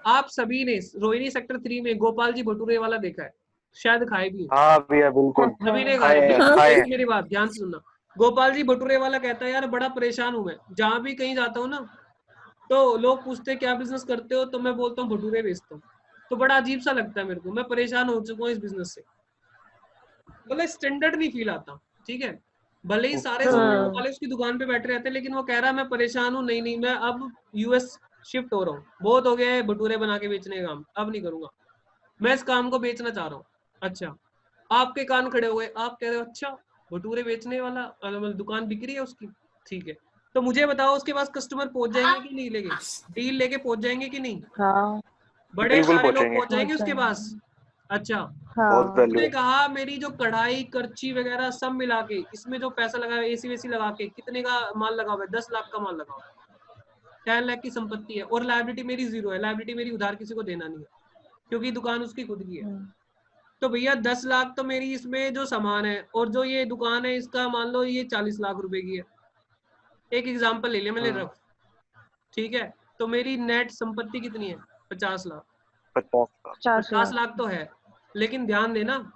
आप सभी ने रोहिणी सेक्टर 3 में गोपाल जी भटूरे वाला देखा है, शायद खाए भी हैं। हाँ भैया, बिल्कुल। सभी ने खाया, खाए हैं, बिल्कुल खाए सही हैं। मेरी बात ध्यान से सुनना। गोपाल जी भटूरे वाला कहता है यार बड़ा परेशान हूं मैं, जहां भी कहीं जाता हूँ ना तो लोग पूछते क्या बिजनेस करते हो, तो मैं बोलता हूँ भटूरे बेचता हूँ। तो बड़ा अजीब सा लगता है मेरे को, मैं परेशान हो चुका हूँ इस बिजनेस से, मतलब स्टैंडर्ड नहीं फील आता। ठीक है, भले ही सारे सुनने वाले उसकी दुकान पे बैठे रहते हैं, लेकिन वो कह रहा है मैं परेशान हूँ, नहीं नहीं मैं अब यूएस शिफ्ट हो रहा हूँ, बहुत हो गया है भटूरे बना के बेचने का काम, अब नहीं करूंगा, मैं इस काम को बेचना चाह रहा हूँ। अच्छा, आपके कान खड़े हो गए, आप कह रहे हो अच्छा भटूरे बेचने वाला, मतलब दुकान बिक रही है उसकी, ठीक है। तो मुझे बताओ उसके पास कस्टमर पहुंच जाएंगे कि नहीं, लेके डील लेके पहुंच जाएंगे कि नहीं? हाँ बड़े बिल्कुल सारे लोग पहुंचेंगे। पहुंच जाएंगे उसके पास। अच्छा, बहुत हाँ। वैल्यू उसने है। कहा मेरी जो कढ़ाई करची वगैरह सब मिला के, इसमें जो पैसा लगा है एसी वेसी लगा के, कितने का माल लगा हुआ है? 10 लाख का माल लगा हुआ है, 10 लाख की संपत्ति है, और लाइबिलिटी मेरी 0 है, लाइबिलिटी मेरी उधार किसी को देना नहीं है। क्योंकि दुकान उसकी खुद की है। तो भैया 10 लाख तो मेरी इसमें जो सामान है, और जो ये दुकान है इसका मान लो ये 40 लाख रुपए की है, एक एग्जांपल ले लिया मैंने रफ, ठीक है। तो मेरी नेट संपत्ति कितनी है? 50 लाख। 50 लाख तो है, लेकिन ध्यान देना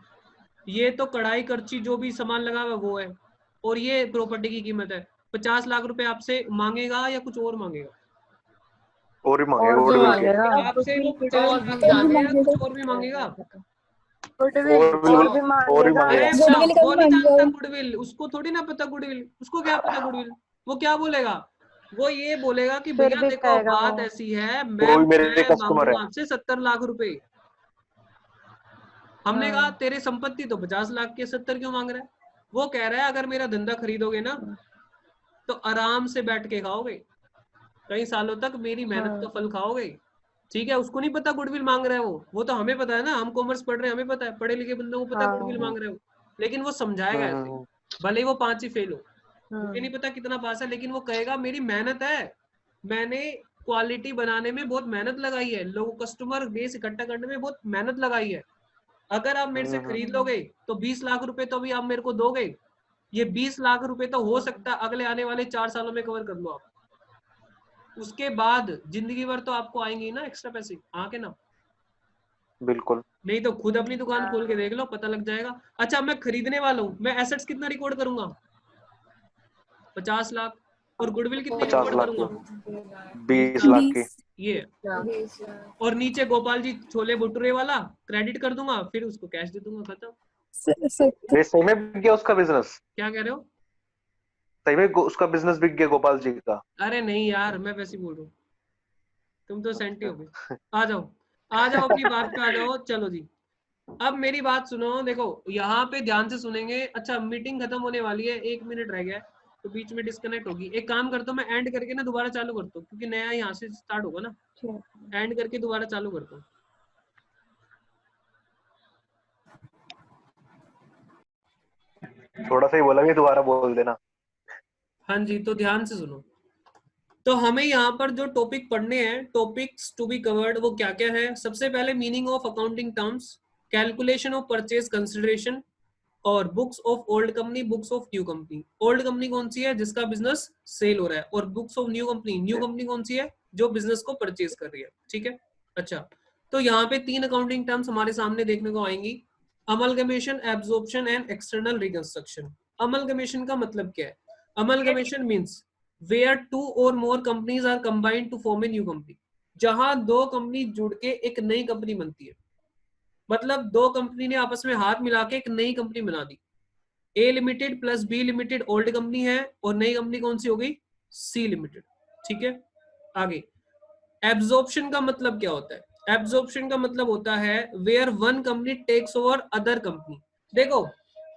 ये तो कढ़ाई करची जो भी सामान लगा हुआ वो है, और ये प्रॉपर्टी की कीमत है। 50 लाख रुपए आपसे मांगेगा या कुछ और मांगेगा? और ही मांगेगा, और भी गुडविल के। मांगेगा। आपसे वो और 50 भी लाख ज्यादा। मांगेगा, कुछ और भी मांगेगा? गुडविल और भी मांगेगा। अरे गुडविल का वो भी नहीं जानता मांगेगा। गुडविल, उसको थोड़ी ना पता गुडविल, उसको क्या पता गुडविल। वो क्या बोलेगा? वो ये बोलेगा कि भैया देखो बात ऐसी है, वो भी मेरे मैं कस्टमर है। मांगूंगा आपसे 70 लाख रुपए। हमने कहा तेरे संपत्ति तो 50 लाख की, 70 क्यों मांग रहा है? वो कह रहा है अगर मेरा धंधा खरीदोगे ना तो आराम से बैठ के खाओगे, कई सालों तक मेरी मेहनत का फल खाओगे। ठीक है, उसको नहीं पता गुडविल मांग रहा है वो तो हमें पता है ना, हम कॉमर्स पढ़ रहे हैं, हमें पता है, पढ़े लिखे बंदों को पता है गुडविल मांग रहे हो। लेकिन वो समझाएगा ऐसे, भले ही वो 5 ही फेल हो, मुझे नहीं पता कितना पास है, लेकिन वो कहेगा मेरी मेहनत है, मैंने क्वालिटी बनाने में बहुत मेहनत लगाई है, लोग कस्टमर बेस इकट्ठा करने में बहुत मेहनत लगाई है। अगर आप मेरे से खरीद लोगे तो 20 लाख रुपए तो भी आप मेरे को दोगे, ये 20 लाख रुपए तो हो सकता है अगले आने वाले 4 सालों में कवर कर लो आप, उसके बाद जिंदगी भर तो आपको आएंगे ना एक्स्ट्रा पैसे, आके ना। बिल्कुल। नहीं तो खुद अपनी दुकान खोल के देख लो, पता लग जाएगा। अच्छा मैं खरीदने वाला हूँ, मैं एसेट्स कितना रिकॉर्ड करूंगा? 50 लाख। और गुडविल कितनी 50 रिकॉर्ड लाख करूंगा? की, 20 लाख की। ये और नीचे गोपाल जी छोले भटूरे वाला क्रेडिट कर दूंगा, फिर उसको कैश दे दूंगा, खत्म। ये सही में बिक गया उसका बिजनेस? क्या कह रहे हो? सही में उसका बिजनेस बिक गया गोपाल जी का? अरे नहीं यार, मैं वैसे ही बोल रहा हूँ, तुम तो सेंटी हो गए। आ जाओ आ जाओ, अपनी बात पे आ जाओ। चलो जी, अब मेरी बात सुनो, देखो यहाँ पे ध्यान से सुनेंगे। अच्छा मीटिंग खत्म होने वाली है, 1 मिनट रह गया है, तो बीच में डिस्कनेक्ट होगी। एक काम करता हूँ, मैं एंड करके ना दोबारा चालू करता हूँ, क्योंकि नया यहाँ से स्टार्ट होगा ना, एंड करके दोबारा चालू करता हूँ। थोड़ा सा ही बोला, भी दोबारा बोल देना। हाँ जी, तो ध्यान से सुनो। तो हमें यहाँ पर जो टॉपिक पढ़ने हैं, टॉपिक्स टू बी कवर्ड, वो क्या क्या है? सबसे पहले meaning of accounting terms, calculation of purchase consideration, और books of old company, books of new company. Old company कौन सी है? जिसका बिजनेस सेल हो रहा है। और books of new company, new company कौन सी है? जो बिजनेस को परचेज कर रही है। ठीक है, अच्छा तो यहाँ पे 3 अकाउंटिंग टर्म्स हमारे सामने देखने को आएंगी, amalgamation, absorption and external reconstruction. Amalgamation का मतलब क्या है? Amalgamation means where 2 or more companies are combined to form a new company। जहां 2 कंपनी जुड़ के एक नई कंपनी बनती है, मतलब 2 कंपनी ने आपस में हाथ मिला के एक नई कंपनी बना दी। A limited plus B limited old company है, और नई कंपनी कौन सी हो गई? C limited. ठीक है, आगे एब्जॉर्प्शन का मतलब क्या होता है? एब्जॉर्प्शन का मतलब होता है where one company takes over other company. देखो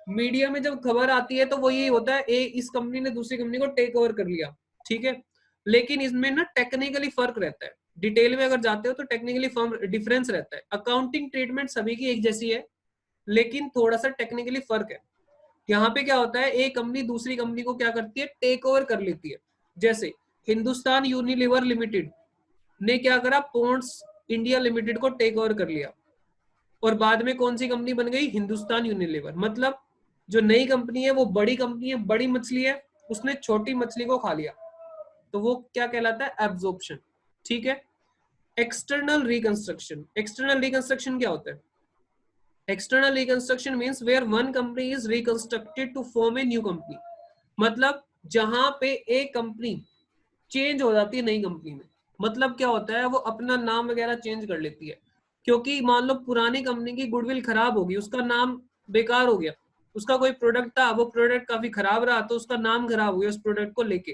मीडिया में जब खबर आती है तो वो यही होता है, इस कंपनी ने दूसरी कंपनी को टेक ओवर कर लिया, ठीक है। लेकिन इसमें ना टेक्निकली फर्क रहता है, डिटेल में अगर जाते हो तो टेक्निकली डिफरेंस रहता है। अकाउंटिंग ट्रीटमेंट सभी की एक जैसी है, लेकिन थोड़ा सा टेक्निकली फर्क है। यहाँ पे क्या होता है, एक कंपनी दूसरी कंपनी को क्या करती है? टेक ओवर कर लेती है। जैसे हिंदुस्तान यूनिलीवर लिमिटेड ने क्या करा? पॉन्ड्स इंडिया लिमिटेड को टेक ओवर कर लिया, और बाद में कौन सी कंपनी बन गई? हिंदुस्तान यूनिलीवर। मतलब जो नई कंपनी है वो बड़ी कंपनी है, बड़ी मछली है, उसने छोटी मछली को खा लिया, तो वो क्या कहलाता है? एब्जॉर्प्शन। ठीक है, एक्सटर्नल रिकंस्ट्रक्शन। एक्सटर्नल रिकंस्ट्रक्शन क्या होता है? External reconstruction means where one company is reconstructed to form a new company. मतलब जहां पे एक कंपनी चेंज हो जाती है नई कंपनी में। मतलब क्या होता है? वो अपना नाम वगैरह चेंज कर लेती है, क्योंकि मान लो पुरानी कंपनी की गुडविल खराब होगी, उसका नाम बेकार हो गया, उसका कोई प्रोडक्ट था, वो प्रोडक्ट काफी खराब रहा, तो उसका नाम खराब हो गया उस प्रोडक्ट को लेके।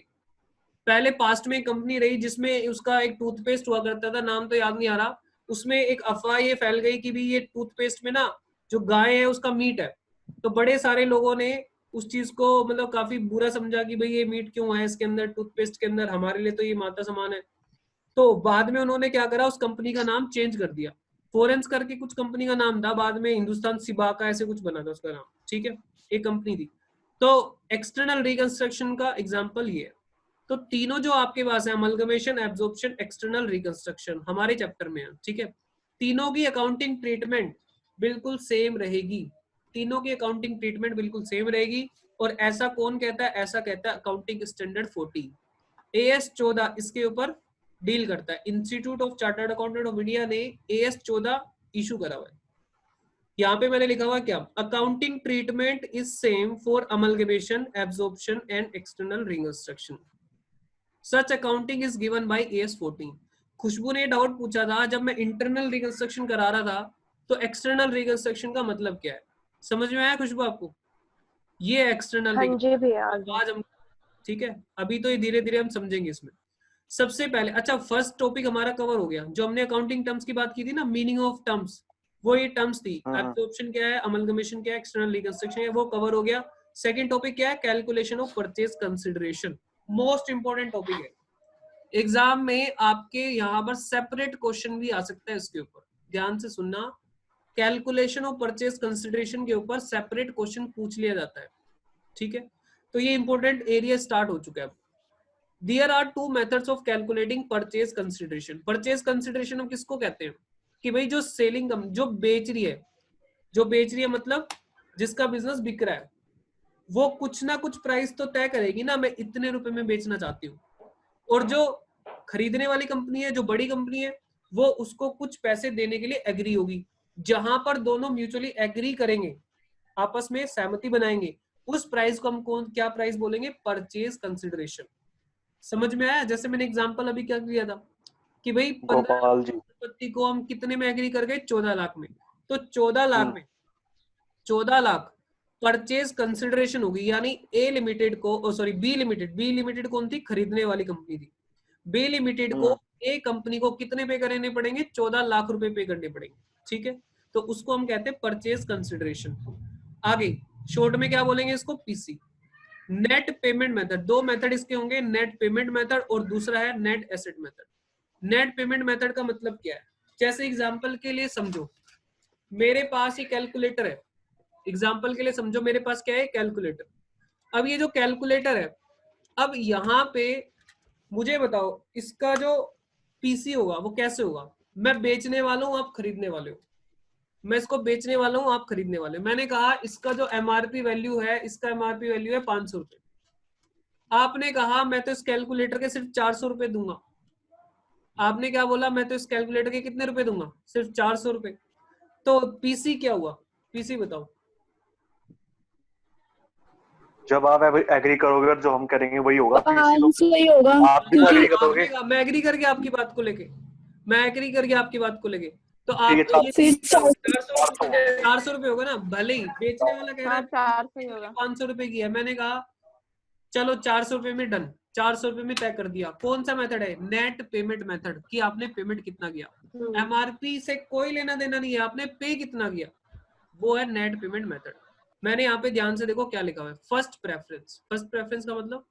पहले पास्ट में एक कंपनी रही जिसमें उसका एक टूथपेस्ट हुआ करता था, नाम तो याद नहीं आ रहा, उसमें एक अफवाह ये फैल गई कि भी ये टूथपेस्ट में ना जो गाय है उसका मीट है, तो बड़े सारे लोगों ने उस चीज को मतलब काफी बुरा समझा कि भाई ये मीट क्यों है इसके अंदर, टूथपेस्ट के अंदर, हमारे लिए तो ये माता समान है। तो बाद में उन्होंने क्या करा, उस कंपनी का नाम चेंज कर दिया, फोरेंस करके कुछ कंपनी का नाम था, बाद में हिंदुस्तान सिबाका ऐसे कुछ बना था उसका नाम। ठीक है, एक कंपनी थी। तो एक्सटर्नल रिकंस्ट्रक्शन का एग्जांपल ये है। तो तीनों जो आपके पास है, अमलगमेशन, एब्जॉर्प्शन, एक्सटर्नल रिकंस्ट्रक्शन, हमारे चैप्टर में है। ठीक है, तीनों की अकाउंटिंग ट्रीटमेंट बिल्कुल सेम रहेगी, तीनों की अकाउंटिंग ट्रीटमेंट बिल्कुल सेम रहेगी। और ऐसा कौन कहता है? ऐसा कहता है अकाउंटिंग स्टैंडर्ड 14। AS 14 इसके ऊपर डील करता है। Institute of chartered accountant of India ने AS 14 इशू करा हुआ है। यहाँ पे मैंने लिखा हुआ क्या? Accounting treatment is same for amalgamation, absorption and external reconstruction. Such accounting is given by AS 14। खुशबू ने डाउट पूछा था जब मैं इंटरनल रिकंस्ट्रक्शन करा रहा था, तो एक्सटर्नल रिकंस्ट्रक्शन का मतलब क्या है? समझ में आया खुशबू आपको? ये एक्सटर्नल हाँ जी भैया, आ गया। आज हम, ठीक है, अभी तो ये धीरे धीरे हम समझेंगे इसमें। सबसे पहले अच्छा, फर्स्ट टॉपिक हमारा कवर हो गया। जो हमने अकाउंटिंग टर्म्स की बात की थी ना, मीनिंग ऑफ टर्म्स, वो ये टर्म्स थी। एब्जॉर्प्शन क्या है, अमलगमेशन क्या है, एक्सटर्नल रिकंस्ट्रक्शन है, वो कवर हो गया। सेकंड टॉपिक क्या है? Calculation of purchase consideration. Most important topic है। एग्जाम में आपके यहाँ पर सेपरेट क्वेश्चन भी आ सकता है इसके ऊपर, ध्यान से सुनना। कैलकुलेशन ऑफ परचेज कंसिडरेशन के ऊपर सेपरेट क्वेश्चन पूछ लिया जाता है, ठीक है। तो ये इंपॉर्टेंट एरिया स्टार्ट हो चुका है। There are two methods of calculating purchase consideration. Purchase consideration हम किसको कहते हैं? कि भाई जो सेलिंग, जो बेच रही है, जो बेच रही है मतलब जिसका बिजनेस बिक रहा है, वो कुछ ना कुछ प्राइस तो तय करेगी ना, मैं इतने रुपए में बेचना चाहती हूँ। और जो खरीदने वाली कंपनी है, जो बड़ी कंपनी है, वो उसको कुछ पैसे देने के लिए एग्री होगी। जहां पर दोनों म्यूचुअली एग्री करेंगे, आपस में सहमति बनाएंगे, उस प्राइस को हम कौन क्या प्राइस बोलेंगे? Purchase consideration. समझ में आया? जैसे मैंने एग्जांपल अभी क्या किया था कि भाई 15 गोपाल जी, संपत्ति को हम कितने में एग्री कर गए? 14 लाख में। तो 14 लाख में 14 लाख परचेज कंसिडरेशन होगी, यानी ए लिमिटेड को, सॉरी बी लिमिटेड कौन थी? खरीदने वाली कंपनी थी। बी लिमिटेड को ए कंपनी को कितने पे करने पड़ेंगे? 14 लाख रुपए पे करने पड़ेंगे, ठीक है। तो उसको हम कहते हैं परचेज कंसिडरेशन। आगे शॉर्ट में क्या बोलेंगे इसको? पीसी। नेट पेमेंट मेथड, दो मेथड इसके होंगे, नेट पेमेंट मेथड और दूसरा है net asset method. Net payment method का मतलब क्या है? जैसे एग्जांपल के लिए समझो, मेरे पास ये कैलकुलेटर है। एग्जांपल के लिए समझो मेरे पास क्या है? कैलकुलेटर। अब ये जो कैलकुलेटर है, अब यहाँ पे मुझे बताओ इसका जो पीसी होगा वो कैसे होगा? मैं बेचने वाला हूँ, आप खरीदने वाले हो। मैं इसको बेचने वाला हूँ, आप खरीदने वाले। मैंने कहा इसका जो एमआरपी वैल्यू है, इसका एमआरपी वैल्यू है 500 रुपए। आपने कहा मैं तो इस कैलकुलेटर के सिर्फ 400 रुपए दूंगा। आपने क्या बोला? मैं तो इस कैलकुलेटर के कितने रुपए दूंगा? सिर्फ 400 रुपए। तो पीसी क्या हुआ? पीसी बताओ। जब आप एग्री करोगे और जो हम करेंगे वही होगा। वही होगा, आप भी क्योंकि एग्री करोगे। मैं एग्री करके आपकी बात को लेके, मैं एग्री करके आपकी बात को लेके, तो ठीक है, आप ये फिर 400 रुपए होगा ना। भले ही बेचने वाला कह रहा है 400 ही होगा। 500 रुपए की है, मैंने कहा चलो 400 रुपए में डन, 400 रुपए में तय कर दिया। कौन सा मेथड है? नेट पेमेंट मेथड, कि आपने पेमेंट कितना किया। एमआरपी से कोई लेना देना नहीं है, आपने पे कितना किया, वो है नेट पेमेंट मेथड। मैंने यहाँ पे ध्यान से देखो क्या लिखा हुआ है, फर्स्ट प्रेफरेंस। फर्स्ट प्रेफरेंस का मतलब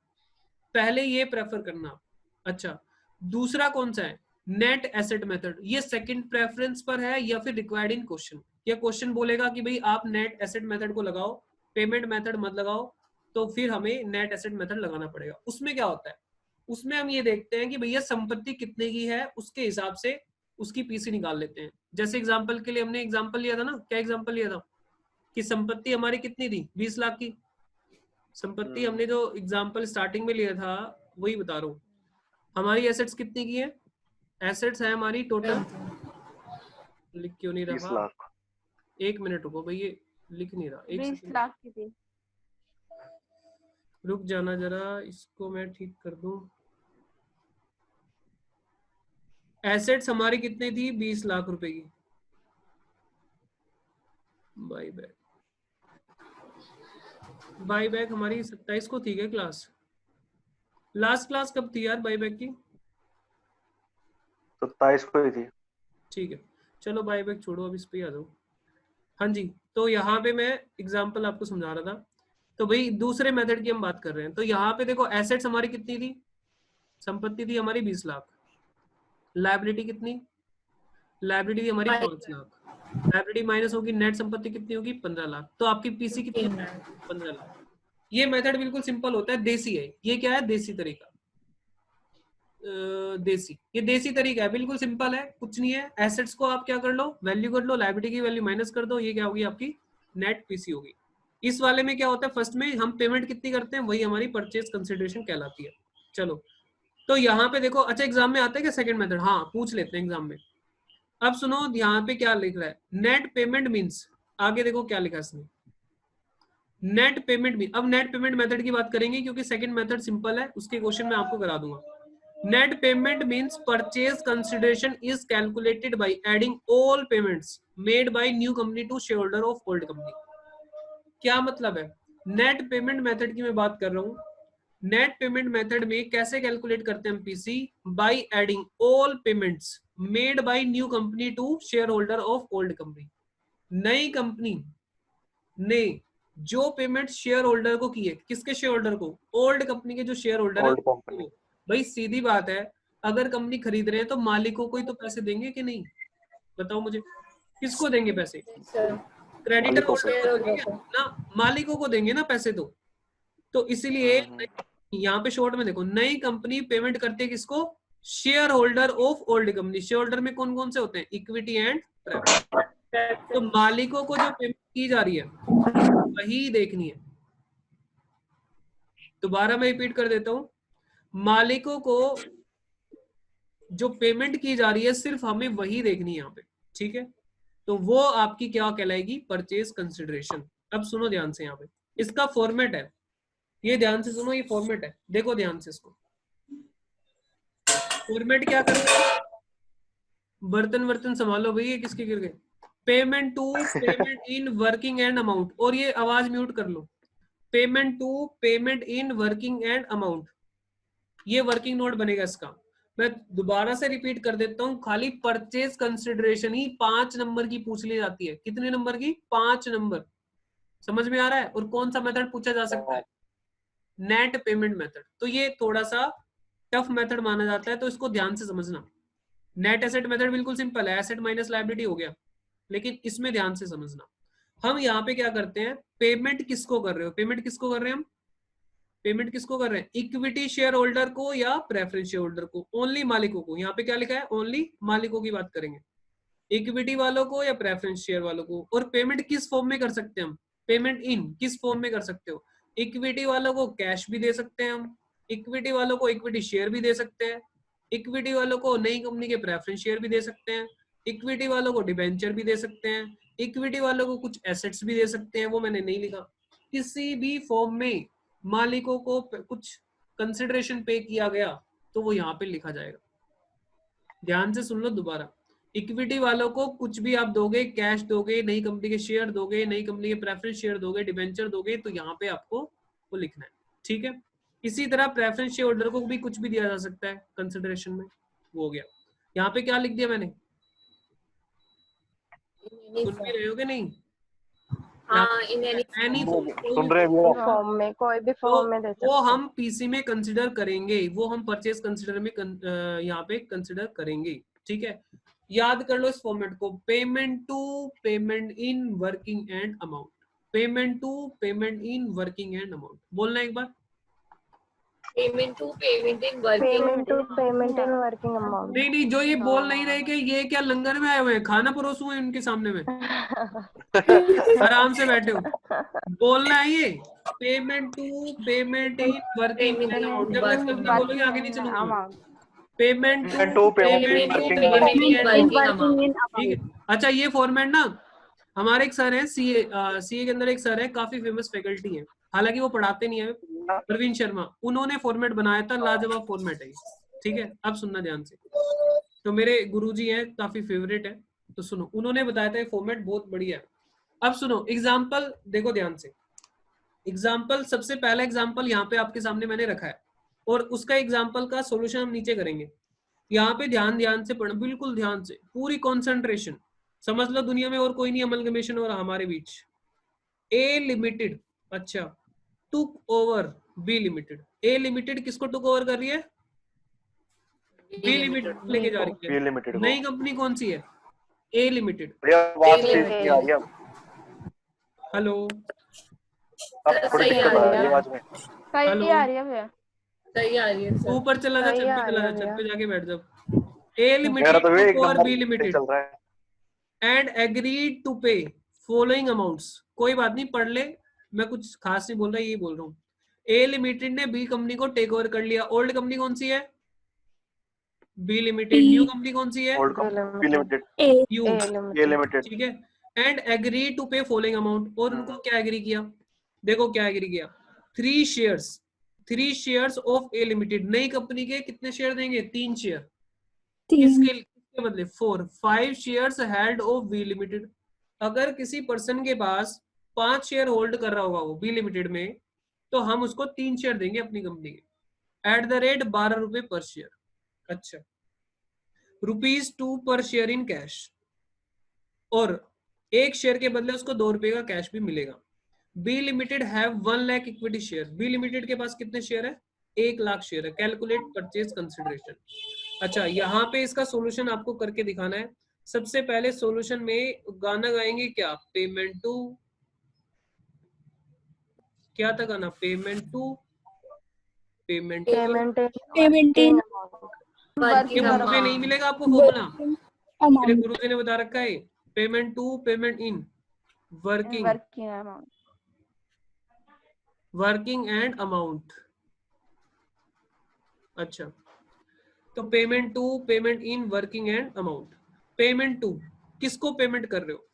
पहले ये प्रेफर करना। अच्छा, दूसरा कौन सा है? Net asset method. ये सेकंड प्रेफरेंस पर है या फिर रिक्वायर्ड इन क्वेश्चन। ये क्वेश्चन बोलेगा कि भाई आप नेट एसेट मेथड को लगाओ, पेमेंट मेथड मत लगाओ, तो फिर हमें नेट एसेट मेथड लगाना पड़ेगा। उसमें क्या होता है? उसमें हम ये देखते हैं कि भैया संपत्ति कितने की है, उसके हिसाब से उसकी पीसी निकाल लेते हैं। जैसे एग्जांपल के लिए हमने एग्जांपल लिया था ना, क्या एग्जांपल लिया था कि संपत्ति हमारी कितनी थी? 20 लाख की संपत्ति। हमने जो एग्जांपल स्टार्टिंग में लिया था वही बता रहा हूँ। हमारी एसेट्स कितनी की है? एसेट्स है हमारी टोटल, लिख क्यों नहीं 20 रहा? लाख। एक मिनट रुको भाई, ये लिख नहीं रहा। 20 लाख की थी। रुक जाना जरा, इसको मैं ठीक कर दूं। एसेट्स हमारी कितनी थी? 20 लाख रुपए की। बाई बैक, बाई बैक हमारी 27 को थी क्या क्लास? लास्ट क्लास कब थी यार बाई बैक की? 27 को ही थी। ठीक है, चलो बाई बैक छोड़ो, अब इस पे आ जाओ। हाँ जी, तो यहाँ पे मैं एग्जांपल आपको समझा रहा था। तो भाई दूसरे मेथड की हम बात कर रहे हैं। तो यहाँ पे देखो एसेट्स हमारी कितनी थी? संपत्ति थी हमारी 20 लाख। लायबिलिटी कितनी? लायबिलिटी थी हमारी 5 लाख। लायबिलिटी माइनस होगी, नेट संपत्ति कितनी होगी? 15 लाख। तो आपकी पीसी कितनी है? 15 लाख। ये मेथड बिल्कुल सिंपल होता है, देसी है। ये क्या है? देसी तरीका। देसी, ये देसी तरीका है, बिल्कुल सिंपल है, कुछ नहीं है। एसेट्स को आप क्या कर लो, वैल्यू कर लो, लायबिलिटी की वैल्यू माइनस कर दो, ये क्या होगी आपकी नेट पीसी होगी। इस वाले में क्या होता है, फर्स्ट में हम पेमेंट कितनी करते हैं, वही हमारी परचेज कंसिडरेशन कहलाती है। चलो तो यहाँ पे देखो, अच्छा एग्जाम में आता है क्या सेकंड मेथड, हाँ पूछ लेते हैं एग्जाम में। अब सुनो यहाँ पे क्या लिख रहा है, नेट पेमेंट मीन्स, आगे देखो क्या लिखा है इसमें, नेट पेमेंट मीन। अब नेट पेमेंट मेथड की बात करेंगे क्योंकि सेकंड मेथड सिंपल है, उसके क्वेश्चन में आपको करा दूंगा। Net payment means purchase consideration is calculated by adding all payments made by new company to share holder of old company. क्या मतलब है, नेट पेमेंट मेथड की मैं बात कर रहा हूँ। नेट पेमेंट मेथड में कैसे कैलकुलेट करते हैं हम PC, by adding all payments made by new company to share holder of old company. नई कंपनी ने जो पेमेंट शेयर होल्डर को की है, किसके शेयर होल्डर को, ओल्ड कंपनी के जो शेयर होल्डर ओल्ड है कंपनी। भाई सीधी बात है, अगर कंपनी खरीद रहे हैं तो मालिकों को ही तो पैसे देंगे कि नहीं, बताओ मुझे, किसको देंगे पैसे, क्रेडिटर मालिकों होल्डर को देंगे ना, मालिकों को देंगे ना पैसे। तो इसीलिए यहाँ पे शॉर्ट में देखो, नई कंपनी पेमेंट करती है किसको, share holder of old company. Share holder में कौन कौन से होते हैं, इक्विटी एंड प्रेफरेंस। तो मालिकों को जो पेमेंट की जा रही है वही देखनी है। दोबारा मैं रिपीट कर देता हूं, मालिकों को जो पेमेंट की जा रही है सिर्फ हमें वही देखनी है यहाँ पे, ठीक है। तो वो आपकी क्या कहलाएगी, परचेज कंसिडरेशन। अब सुनो ध्यान से, यहाँ पे इसका फॉर्मेट है, ये ध्यान से सुनो, ये फॉर्मेट है, देखो ध्यान से इसको। फॉर्मेट क्या करते हैं, बर्तन वर्तन संभालो भैया, ये किसके गिर गए। Payment to payment in working and amount, और ये आवाज म्यूट कर लो। Payment to payment in working and amount, ये वर्किंग नोट बनेगा इसका। मैं दोबारा से रिपीट कर देता हूं, खाली परचेज कंसिडरेशन ही 5 नंबर की पूछ ली जाती है। कितने नंबर की, 5 नंबर। समझ में आ रहा है। और कौन सा मेथड पूछा जा सकता है, नेट पेमेंट मेथड। तो ये थोड़ा सा टफ मेथड माना जाता है, तो इसको ध्यान से समझना। नेट एसेट मेथड बिल्कुल सिंपल है, एसेट माइनस लायबिलिटी हो गया, लेकिन इसमें ध्यान से समझना। हम यहाँ पे क्या करते हैं, पेमेंट किसको कर रहे हो, पेमेंट किसको कर रहे हैं हम, पेमेंट किसको कर रहे हैं, इक्विटी शेयर होल्डर को या प्रेफरेंस शेयर होल्डर को, ओनली मालिकों को। यहाँ पे क्या लिखा है, ओनली मालिकों की बात करेंगे, इक्विटी वालों को या प्रेफरेंस शेयर वालों को। और पेमेंट किस फॉर्म में कर सकते हैं हम, पेमेंट इन किस फॉर्म में कर सकते हो, इक्विटी वालों को कैश भी दे सकते हैं हम, इक्विटी वालों को इक्विटी शेयर भी दे सकते हैं, इक्विटी वालों को नई कंपनी के प्रेफरेंस शेयर भी दे सकते हैं, इक्विटी वालों को डिबेंचर भी दे सकते हैं, इक्विटी वालों को कुछ एसेट्स भी दे सकते हैं, वो मैंने नहीं लिखा। किसी भी फॉर्म में मालिकों को कुछ कंसिडरेशन पे किया गया तो वो यहाँ पे लिखा जाएगा। ध्यान से सुन लो दोबारा, इक्विटी वालों को कुछ भी आप दोगे, कैश दोगे, नई कंपनी के शेयर दोगे, नई कंपनी के प्रेफरेंस शेयर दोगे, डिबेंचर दोगे, तो यहाँ पे आपको वो लिखना है, ठीक है। इसी तरह प्रेफरेंस शेयर होल्डर को भी कुछ भी दिया जा सकता है कंसिडरेशन में, वो हो गया। यहाँ पे क्या लिख दिया मैंने, सुन भी रहे हो कि नहीं, हाँ, इन एनी सुन रहे हैं फॉर्म में, कोई भी फॉर्म में दे सकते वो हैं। हम पीसी में कंसिडर करेंगे, वो हम परचेज कंसिडर में यहाँ पे कंसिडर करेंगे, ठीक है। याद कर लो इस फॉर्मेट को, payment to payment in working and amount, payment to payment in working and amount. बोलना एक बार, payment to payment in payment to payment in working amount. नहीं नहीं, जो ये बोल नहीं रहे कि ये क्या लंगर में आए हुए हैं, खाना परोसू है उनके सामने में, आराम से बैठे हो, बोलना है ये, payment to payment in working and amount. जब तक शब्द बोलोगे आगे नहीं चलूंगा। Payment to payment in working, ठीक है। अच्छा ये फॉर्मेट ना, हमारे एक सर है सीए, सीए के अंदर एक सर है, काफी फेमस फैकल्टी है, हालांकि वो पढ़ाते नहीं है, प्रवीण शर्मा, उन्होंने फॉर्मेट बनाया था, लाजवाब फॉर्मेट है, ठीक है। अब सुनना ध्यान से, तो मेरे गुरुजी हैं, काफी फेवरेट है, तो सुनो, उन्होंने बताया था ये फॉर्मेट बहुत बढ़िया है। अब सुनो एग्जाम्पल, देखो ध्यान से, एग्जाम्पल, सबसे पहला एग्जाम्पल यहाँ पे आपके सामने मैंने रखा है, और उसका एग्जाम्पल का सोल्यूशन हम नीचे करेंगे। यहाँ पे ध्यान से पढ़ना, बिल्कुल ध्यान से, पूरी कॉन्सेंट्रेशन। समझ लो दुनिया में और कोई नहीं अमलगमेशन हो रहा हमारे बीच। ए लिमिटेड, अच्छा, टुक over B limited. A limited किसको टुक ओवर कर रही है, बी लिमिटेड लेके जा रही है। बी लिमिटेड नई कंपनी कौन सी है, ए लिमिटेड। हेलो, अब थोड़ी दिक्कत आ रही है आवाज में। हेलो, आ रही है भैया, सही आ रही है सर। ऊपर चला जा, सही छत पे आ चला रहा जा, है छत भैया। पे जाके बैठ जा। ए मेरा लिमिटेड तो भैया टू एक और नंबर बी पे लिमिटेड चल रहा है। And agreed to pay following amounts. कोई बात नहीं, पढ़ ले, मैं कुछ खास नहीं बोल रहा, यही बोल रहा हूँ। ए लिमिटेड ने बी कंपनी को टेक ओवर कर लिया। ओल्ड कंपनी कौन सी है? B limited. न्यू कंपनी कौन सी है? Old company limited, A you. A ये लिमिटेड। लिमिटेड। ठीक है। And agree to pay following amount. और उनको क्या एग्री किया? देखो क्या एग्री किया, 3 शेयर्स ऑफ ए लिमिटेड। नई कंपनी के कितने शेयर देंगे? 3 शेयर। किसके बदले? 5 shares held of B limited. अगर किसी पर्सन के पास 5 शेयर होल्ड कर रहा होगा वो बी लिमिटेड में, तो हम उसको 3 शेयर देंगे अपनी कंपनी के एट द रेट 12 रुपए पर शेयर। अच्छा, ₹2 पर शेयर इन कैश, और 1 शेयर के बदले उसको 2 रुपए का कैश भी मिलेगा। B limited have 1 lakh equity share. B limited के पास कितने शेयर है? 1 लाख शेयर है। Calculate purchase consideration. अच्छा, यहाँ पे इसका सॉल्यूशन आपको करके दिखाना है। सबसे पहले सॉल्यूशन में गाना गाएंगे क्या? पेमेंट टू, क्या था गाना? Payment to payment payment payment in working ये बुक में नहीं अमाउंट। मिलेगा आपको फॉर्मूला, मेरे अमाउंट गुरुजी ने बता रखा है। Payment to payment in working working amount. Working and amount. अच्छा, तो payment to payment in working and amount. Payment to किसको पेमेंट कर रहे हो?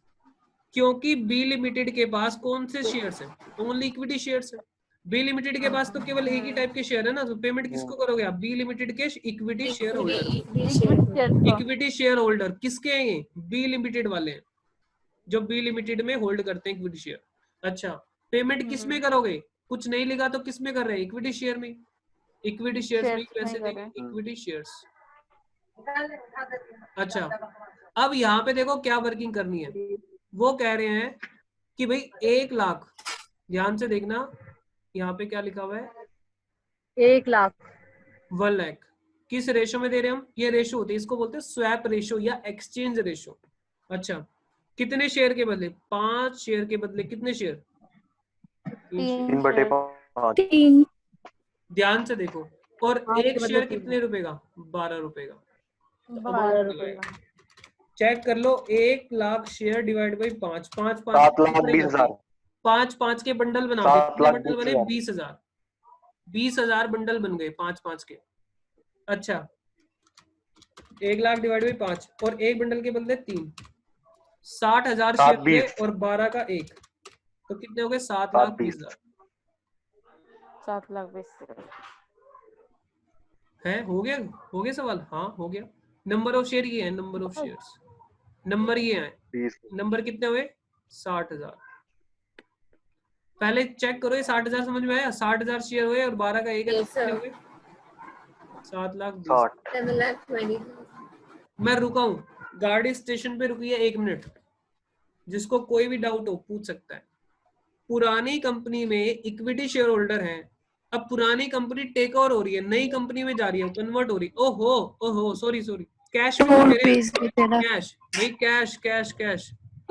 क्योंकि बी लिमिटेड के पास कौन से शेयर्स हैं? ओनली इक्विटी शेयर्स है। बी लिमिटेड के पास तो केवल एक ही टाइप के शेयर है ना, तो पेमेंट किसको करोगे आप? बी लिमिटेड के equity share holder. Equity share holder किसके हैं ये? बी लिमिटेड वाले हैं, जो बी लिमिटेड में होल्ड करते हैं इक्विटी शेयर। अच्छा, पेमेंट किस में करोगे? कुछ नहीं लिखा तो किस में कर रहे हैं? इक्विटी शेयर में। इक्विटी शेयर्स में पैसे देंगे, इक्विटी शेयर्स। अच्छा, अब यहाँ पे देखो क्या वर्किंग करनी है। वो कह रहे हैं कि भाई 1 लाख, ध्यान से देखना, यहाँ पे क्या लिखा हुआ है? 1 लाख 1 लाख। किस रेशो में दे रहे हैं हम? ये रेशो होती है, इसको बोलते हैं स्वैप रेशो या एक्सचेंज रेशो। अच्छा, कितने शेयर के बदले? 5 शेयर के बदले कितने शेयर? 3 बटे 5। 3 ध्यान से देखो। और पाँच एक के बदले शेयर 3। कितने रुपए का? 12 रुपए का। 12 रुपए का। चेक कर लो, 1 लाख शेयर डिवाइड बाई 5, 5 7,20,000। 5 के बंडल बना दो। कितने बंडल बने? 20,000। 20,000 बंडल बन गए 5 के। अच्छा, 1 लाख डिवाइड बाई 5 और एक बंडल के बदले 3, 60,000 शेयर हुए और 12 का 1, तो कितने हो गए? 7,20,000। 7,20,000 है? हो गया सवाल? हाँ हो गया। नंबर ऑफ शेयर ये है, नंबर ऑफ शेयर्स, नंबर ये है। नंबर कितने हुए? 60,000। पहले चेक करो ये 60,000 समझ में आया? 60,000 शेयर हुए और 12 का 1 है, तो कितने हो गए? 7,20,000। 7,20,000। मैं रुका हूँ, गाड़ी स्टेशन पे रुकी है 1 मिनट, जिसको कोई भी डाउट हो पूछ सकता है। पुरानी कंपनी में इक्विटी शेयर होल्डर है, अब पुरानी कंपनी टेक ओवर हो रही है, नई कंपनी में जा रही है, कन्वर्ट हो रही है। ओहो सॉरी कैश में रुपीज भी देना। कैश भाई, कैश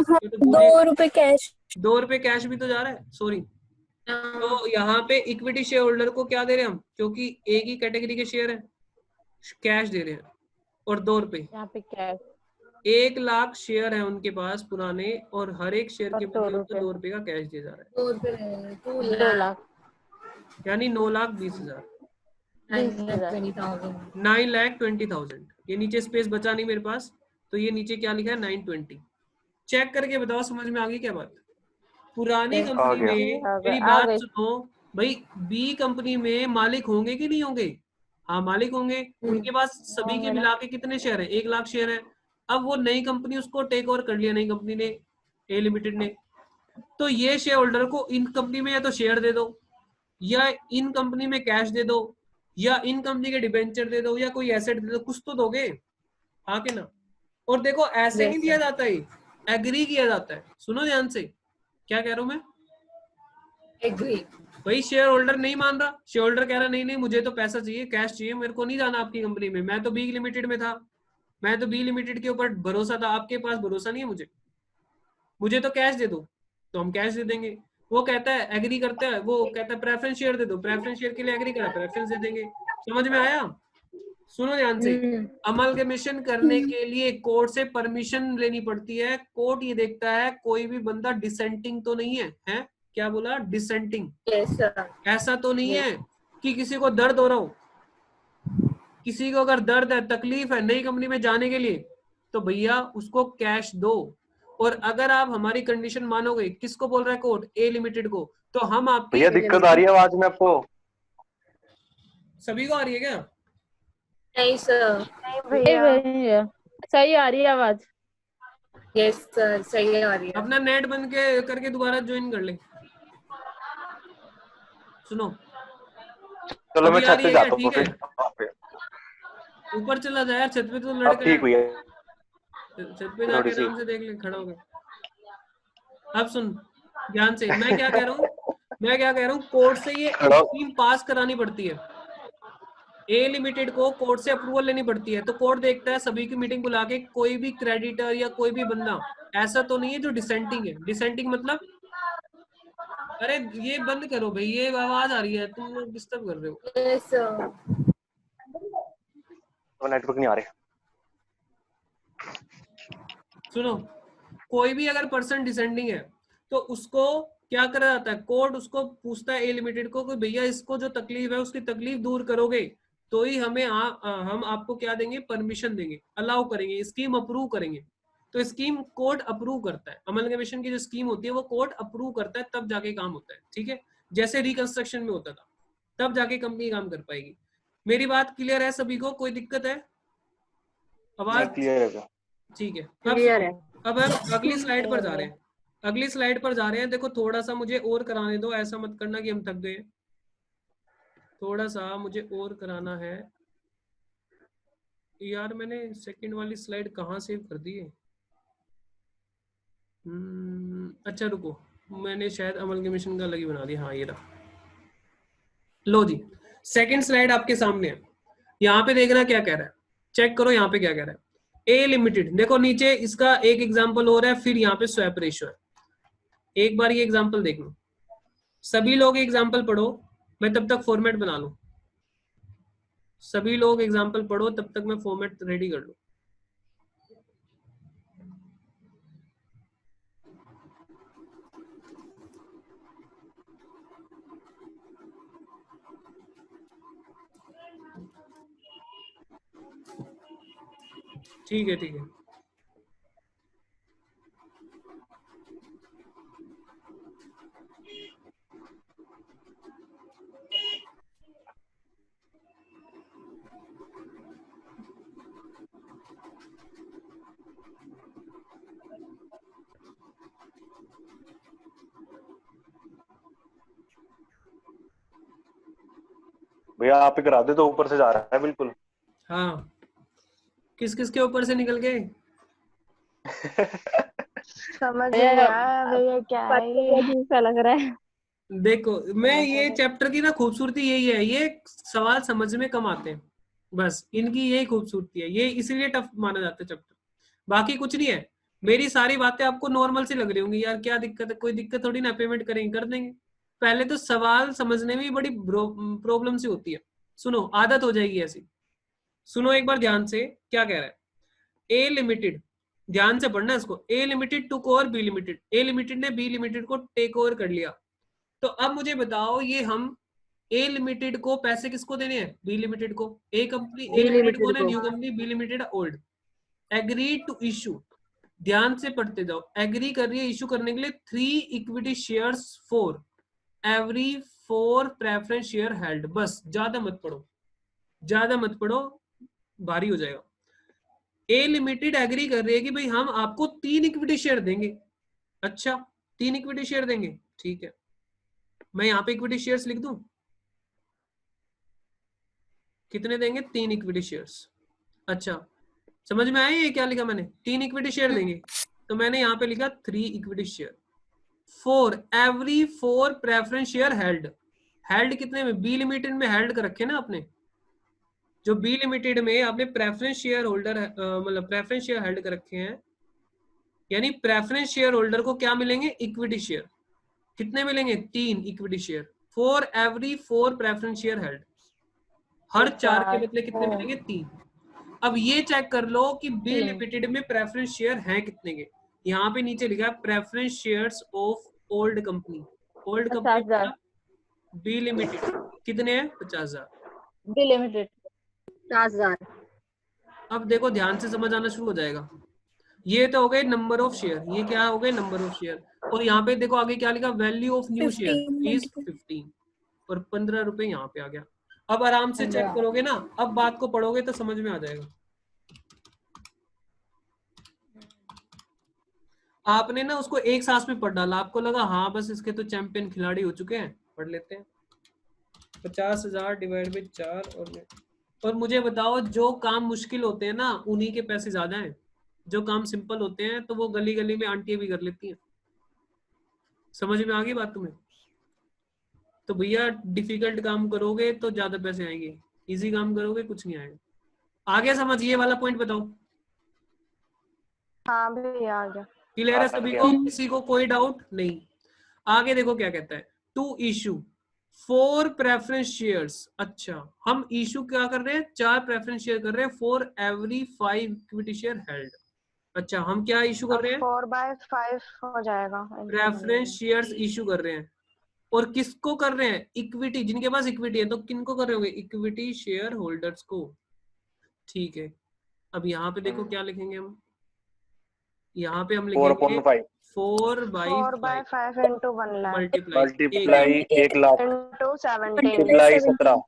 हाँ, ये तो 2 रुपए कैश। 2 रुपए कैश भी तो जा रहा है, सॉरी। तो यहाँ पे इक्विटी शेयर होल्डर को क्या दे रहे हैं हम? क्योंकि एक ही कैटेगरी के शेयर है, कैश दे रहे हैं। और 2 रुपए, यहाँ पे कैश 1 लाख शेयर है उनके पास पुराने, और हर एक शेयर के और 2 बदले उनको रुपए। 2 रुपए का कैश दिया जा रहा है, 2 रुपए 2 2 लाख यानी 9,20,000। 9,20,000। 9,20,000। ये नीचे स्पेस बचा नहीं मेरे पास, तो ये नीचे क्या लिखा है? 920। चेक करके बताओ समझ में आ गई क्या बात? पुरानी कंपनी में मेरी बात सुनो भाई, बी कंपनी में मालिक होंगे कि नहीं होंगे? हाँ मालिक होंगे। उनके पास सभी के मिला के कितने शेयर है? 1 लाख शेयर है। अब वो नई कंपनी उसको टेक ओवर कर लिया, नई कंपनी ने, ए लिमिटेड ने, तो ये शेयर होल्डर को इन कंपनी में या तो शेयर दे दो, या इन कंपनी में कैश दे दो, या इन कंपनी के डिबेंचर दे दो, या कोई एसेट दे दो, कुछ तो दोगे, हाँ कि ना? और देखो ऐसे नहीं दिया जाता है, एग्री किया जाता है। सुनो ध्यान से, क्या कह रहा हूं मैं? एग्री। भाई शेयर होल्डर नहीं मान रहा, शेयर होल्डर कह रहा नहीं मुझे तो पैसा चाहिए, कैश चाहिए, मेरे को नहीं जाना आपकी कंपनी में, मैं तो बी लिमिटेड में था, मैं तो बी लिमिटेड के ऊपर भरोसा था, आपके पास भरोसा नहीं है मुझे तो कैश दे दो, तो हम कैश दे देंगे। वो कहता है एग्री करता है, वो कहता है प्रेफरेंस शेयर दे दो, प्रेफरेंस शेयर के लिए एग्री करा, प्रेफरेंस दे देंगे। समझ में आया? सुनो ध्यान से, अमलगमेशन करने के लिए कोर्ट से परमिशन लेनी पड़ती है। कोर्ट ये देखता है कोई भी बंदा डिसेंटिंग तो नहीं है? क्या बोला? डिसेंटिंग। Yes, sir. ऐसा तो नहीं है कि किसी को दर्द हो रहा हो, किसी को अगर दर्द है, तकलीफ है नई कंपनी में जाने के लिए, तो भैया उसको कैश दो। और अगर आप हमारी कंडीशन मानोगे, किसको बोल रहा है कोर्ट? ए लिमिटेड को। तो हम आपकी भैया दिक्कत आ रही है आवाज में आपको? सभी को आ रही है क्या? नहीं सर। भैया सही आ रही है आवाज। यस सर, सही आ रही है। अपना नेट बंद के करके दोबारा ज्वाइन कर ले। सुनो, चलो मैं अभी आ छत रही पे है क्या? जाता हूँ ठीक है, फिर। ऊपर चला जा यार, छत पे तो अब लड़का ठीक हुई है छत पे थोड़ी जाके सी। आराम से देख ले, खड़ा होकर। अब सुन ध्यान से, मैं क्या कह रहा हूँ, कोर्ट से ये खड़ा- स्कीम पास करानी पड़ती है। ए लिमिटेड को कोर्ट से अप्रूवल लेनी पड़ती है। तो कोर्ट देखता है सभी की मीटिंग बुला के, कोई भी क्रेडिटर या कोई भी बंदा ऐसा तो नहीं है जो डिसेंटिंग है। डिसेंटिंग मतलब, अरे ये बंद करो भाई, ये आवाज आ रही है, तुम लोग डिस्टर्ब कर रहे हो। Yes sir. नेटवर्क नहीं आ रहे। सुनो, कोई भी अगर पर्सन डिसेंडिंग है तो उसको क्या करा जाता है? कोर्ट उसको पूछता है ए लिमिटेड को कि भैया इसको जो तकलीफ है उसकी तकलीफ दूर करोगे तो ही हमें हम आपको क्या देंगे? परमिशन देंगे, अलाउ करेंगे, स्कीम अप्रूव करेंगे। तो स्कीम कोर्ट अप्रूव करता है। अमलगमेशन की जो स्कीम होती है वो कोर्ट अप्रूव करता है, तब जाके काम होता है। ठीक है, जैसे रिकंस्ट्रक्शन में होता था, तब जाके कंपनी काम कर पाएगी। मेरी बात क्लियर है सभी को? कोई दिक्कत है? आवाज क्लियर है? ठीक है। क्लियर है। अब हम अगली स्लाइड पर जा रहे हैं। अगली स्लाइड पर जा रहे हैं। देखो थोड़ा सा मुझे और कराने दो, ऐसा मत करना कि हम थक गए। थोड़ा सा मुझे और कराना है यार। मैंने सेकंड वाली स्लाइड कहाँ सेव कर दी है? अच्छा रुको, मैंने शायद अमलगमेशन का अलग ही बना दिया। हाँ ये रहा, लो जी, सेकंड स्लाइड आपके सामने है। यहाँ पे देखना क्या कह रहा है, चेक करो यहाँ पे क्या कह रहा है। ए लिमिटेड, देखो नीचे इसका एक एग्जांपल हो रहा है, फिर यहाँ पे स्वैप रेशियो है। एक बार ये एग्जांपल देख लो, सभी लोग एग्जांपल पढ़ो, मैं तब तक फॉर्मेट बना लूं। सभी लोग एग्जांपल पढ़ो, तब तक मैं फॉर्मेट रेडी कर लूं। ठीक है ठीक है। भैया आप ही करा दे, तो ऊपर से जा रहा है बिल्कुल। हाँ, किस किस के ऊपर से निकल गए? समझ नहीं आया भैया, क्या है ये? अजीब लग रहा है। देखो मैं ये चैप्टर की ना खूबसूरती यही है, ये सवाल समझ में कम आते हैं, बस इनकी यही खूबसूरती है, ये इसीलिए टफ माना जाता है चैप्टर, बाकी कुछ नहीं है। मेरी सारी बातें आपको नॉर्मल सी लग रही होंगी, यार क्या दिक्कत है, कोई दिक्कत थोड़ी ना, पेमेंट करेंगे कर देंगे। पहले तो सवाल समझने में बड़ी प्रॉब्लम सी होती है। सुनो, आदत हो जाएगी ऐसी। सुनो एक बार ध्यान से, क्या कह रहा है? ए लिमिटेड, ध्यान से पढ़ना इसको। A limited took over B limited, A limited ने बी लिमिटेड को टेक ओवर कर लिया। तो अब मुझे बताओ, ये हम ए लिमिटेड को पैसे किसको देने हैं? बी लिमिटेड को। ए कंपनी ए लिमिटेड को, new company, B limited old. Agree to issue, ध्यान से पढ़ते जाओ, एग्री कर रही है इशू करने के लिए 3 equity shares for every 4 preference share held. बस ज्यादा मत पढ़ो, ज्यादा मत पढ़ो, भारी हो जाएगा। ए लिमिटेड एग्री कर रही है कि भाई हम आपको 3 इक्विटी शेयर देंगे। अच्छा 3 इक्विटी शेयर देंगे, ठीक है, मैं यहाँ पे इक्विटी शेयर्स लिख दूं। कितने देंगे? 3 इक्विटी शेयर्स। अच्छा समझ में आया ये क्या लिखा मैंने? 3 इक्विटी शेयर देंगे, तो मैंने यहाँ पे लिखा 3 equity share for every 4 preference share held. Held कितने में? बी लिमिटेड में हेल्ड कर रखे ना आपने, जो बी लिमिटेड में आपने प्रेफरेंस शेयर होल्डर मतलब प्रेफरेंस शेयर हेल्ड कर रखे हैं, यानी प्रेफरेंस शेयर होल्डर को क्या मिलेंगे? Equity share. कितने मिलेंगे? 3 equity share for every 4 preference share held. हर 4 के बदले कितने मिलेंगे? 3। अब ये चेक कर लो कि बी लिमिटेड में प्रेफरेंस शेयर हैं कितने के। यहाँ पे नीचे लिखा है preference shares of old company. Old company B limited कितने हैं? 50,000। B limited 50,000। अब देखो ध्यान से समझ आना शुरू हो जाएगा। ये तो हो गए नंबर ऑफ शेयर, ये क्या हो गए? Number of share. और यहाँ पे देखो आगे क्या लिखा? Value of new share is 15 और 15 रुपए यहाँ पे आ गया। अब आराम से चेक करोगे ना, अब बात को पढ़ोगे तो समझ में आ जाएगा। आपने ना उसको एक सांस में पढ़ डाला, आपको लगा हाँ बस इसके तो चैंपियन खिलाड़ी हो चुके हैं, पढ़ लेते हैं। 50,000 डिवाइड बाई 4 और मुझे बताओ जो काम मुश्किल होते हैं ना उन्हीं के पैसे ज्यादा हैं। जो काम सिंपल होते हैं तो वो गली गली में आंटियां भी कर लेती हैं। समझ में आ गई बात तुम्हें? तो भैया डिफिकल्ट काम करोगे तो ज्यादा पैसे आएंगे, इजी काम करोगे कुछ नहीं आएगा। आगे समझ, ये वाला पॉइंट बताओ। हाँ भैया आ गया। क्लियर है सभी को? किसी को कोई डाउट नहीं? आगे देखो क्या कहता है, टू इशू 4 प्रेफरेंस शेयर्स। अच्छा हम इशू क्या कर रहे हैं? 4 प्रेफरेंस शेयर कर रहे हैं for every 5 equity share held. अच्छा हम क्या इशू कर रहे हैं? 4/5 हो जाएगा। प्रेफरेंस शेयर्स इशू कर रहे हैं। और किसको कर रहे हैं? इक्विटी, जिनके पास इक्विटी है। तो किनको कर रहे होंगे? इक्विटी शेयर होल्डर्स को। ठीक है, अब यहाँ पे देखो क्या लिखेंगे हम। यहाँ पे हम लिखेंगे 4/5 into 1 lakh multiply 1 lakh into 17 multiply 17।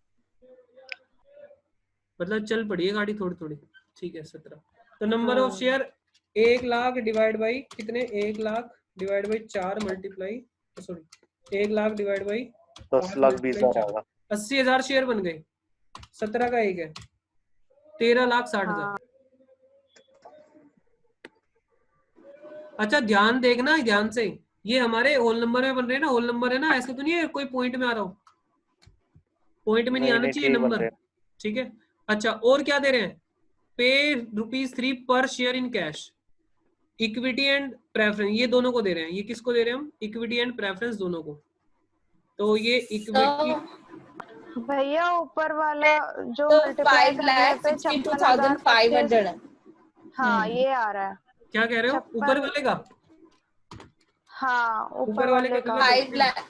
मतलब चल पड़ी है गाड़ी थोड़ी थोड़ी। ठीक है 17। तो number of share 1 lakh divide by कितने? 1 lakh divide by 4 multiply, sorry 1 lakh divide by 10,20,000 80,000 share बन गए। 17 का 1 है 13,60,000। अच्छा ध्यान देखना, ध्यान से, ये हमारे होल नंबर में बन रहे हैं ना, होल नंबर है ना, ऐसे तो नहीं है कोई पॉइंट में आ रहा हो। पॉइंट में नहीं आना चाहिए नंबर, ठीक है। अच्छा और क्या दे रहे हैं? पे ₹3 पर share in cash. Equity and preference ये दोनों को दे रहे हैं। ये किसको दे रहे हैं हम? इक्विटी एंड प्रेफरेंस दोनों को। तो ये इक्विटी भैया ऊपर वाला जो तो मल्टीप्लाई करने पे 52,500 हाँ ये आ रहा है। क्या कह रहे हो? ऊपर वाले का? हाँ ऊपर वाले का 5 लाख।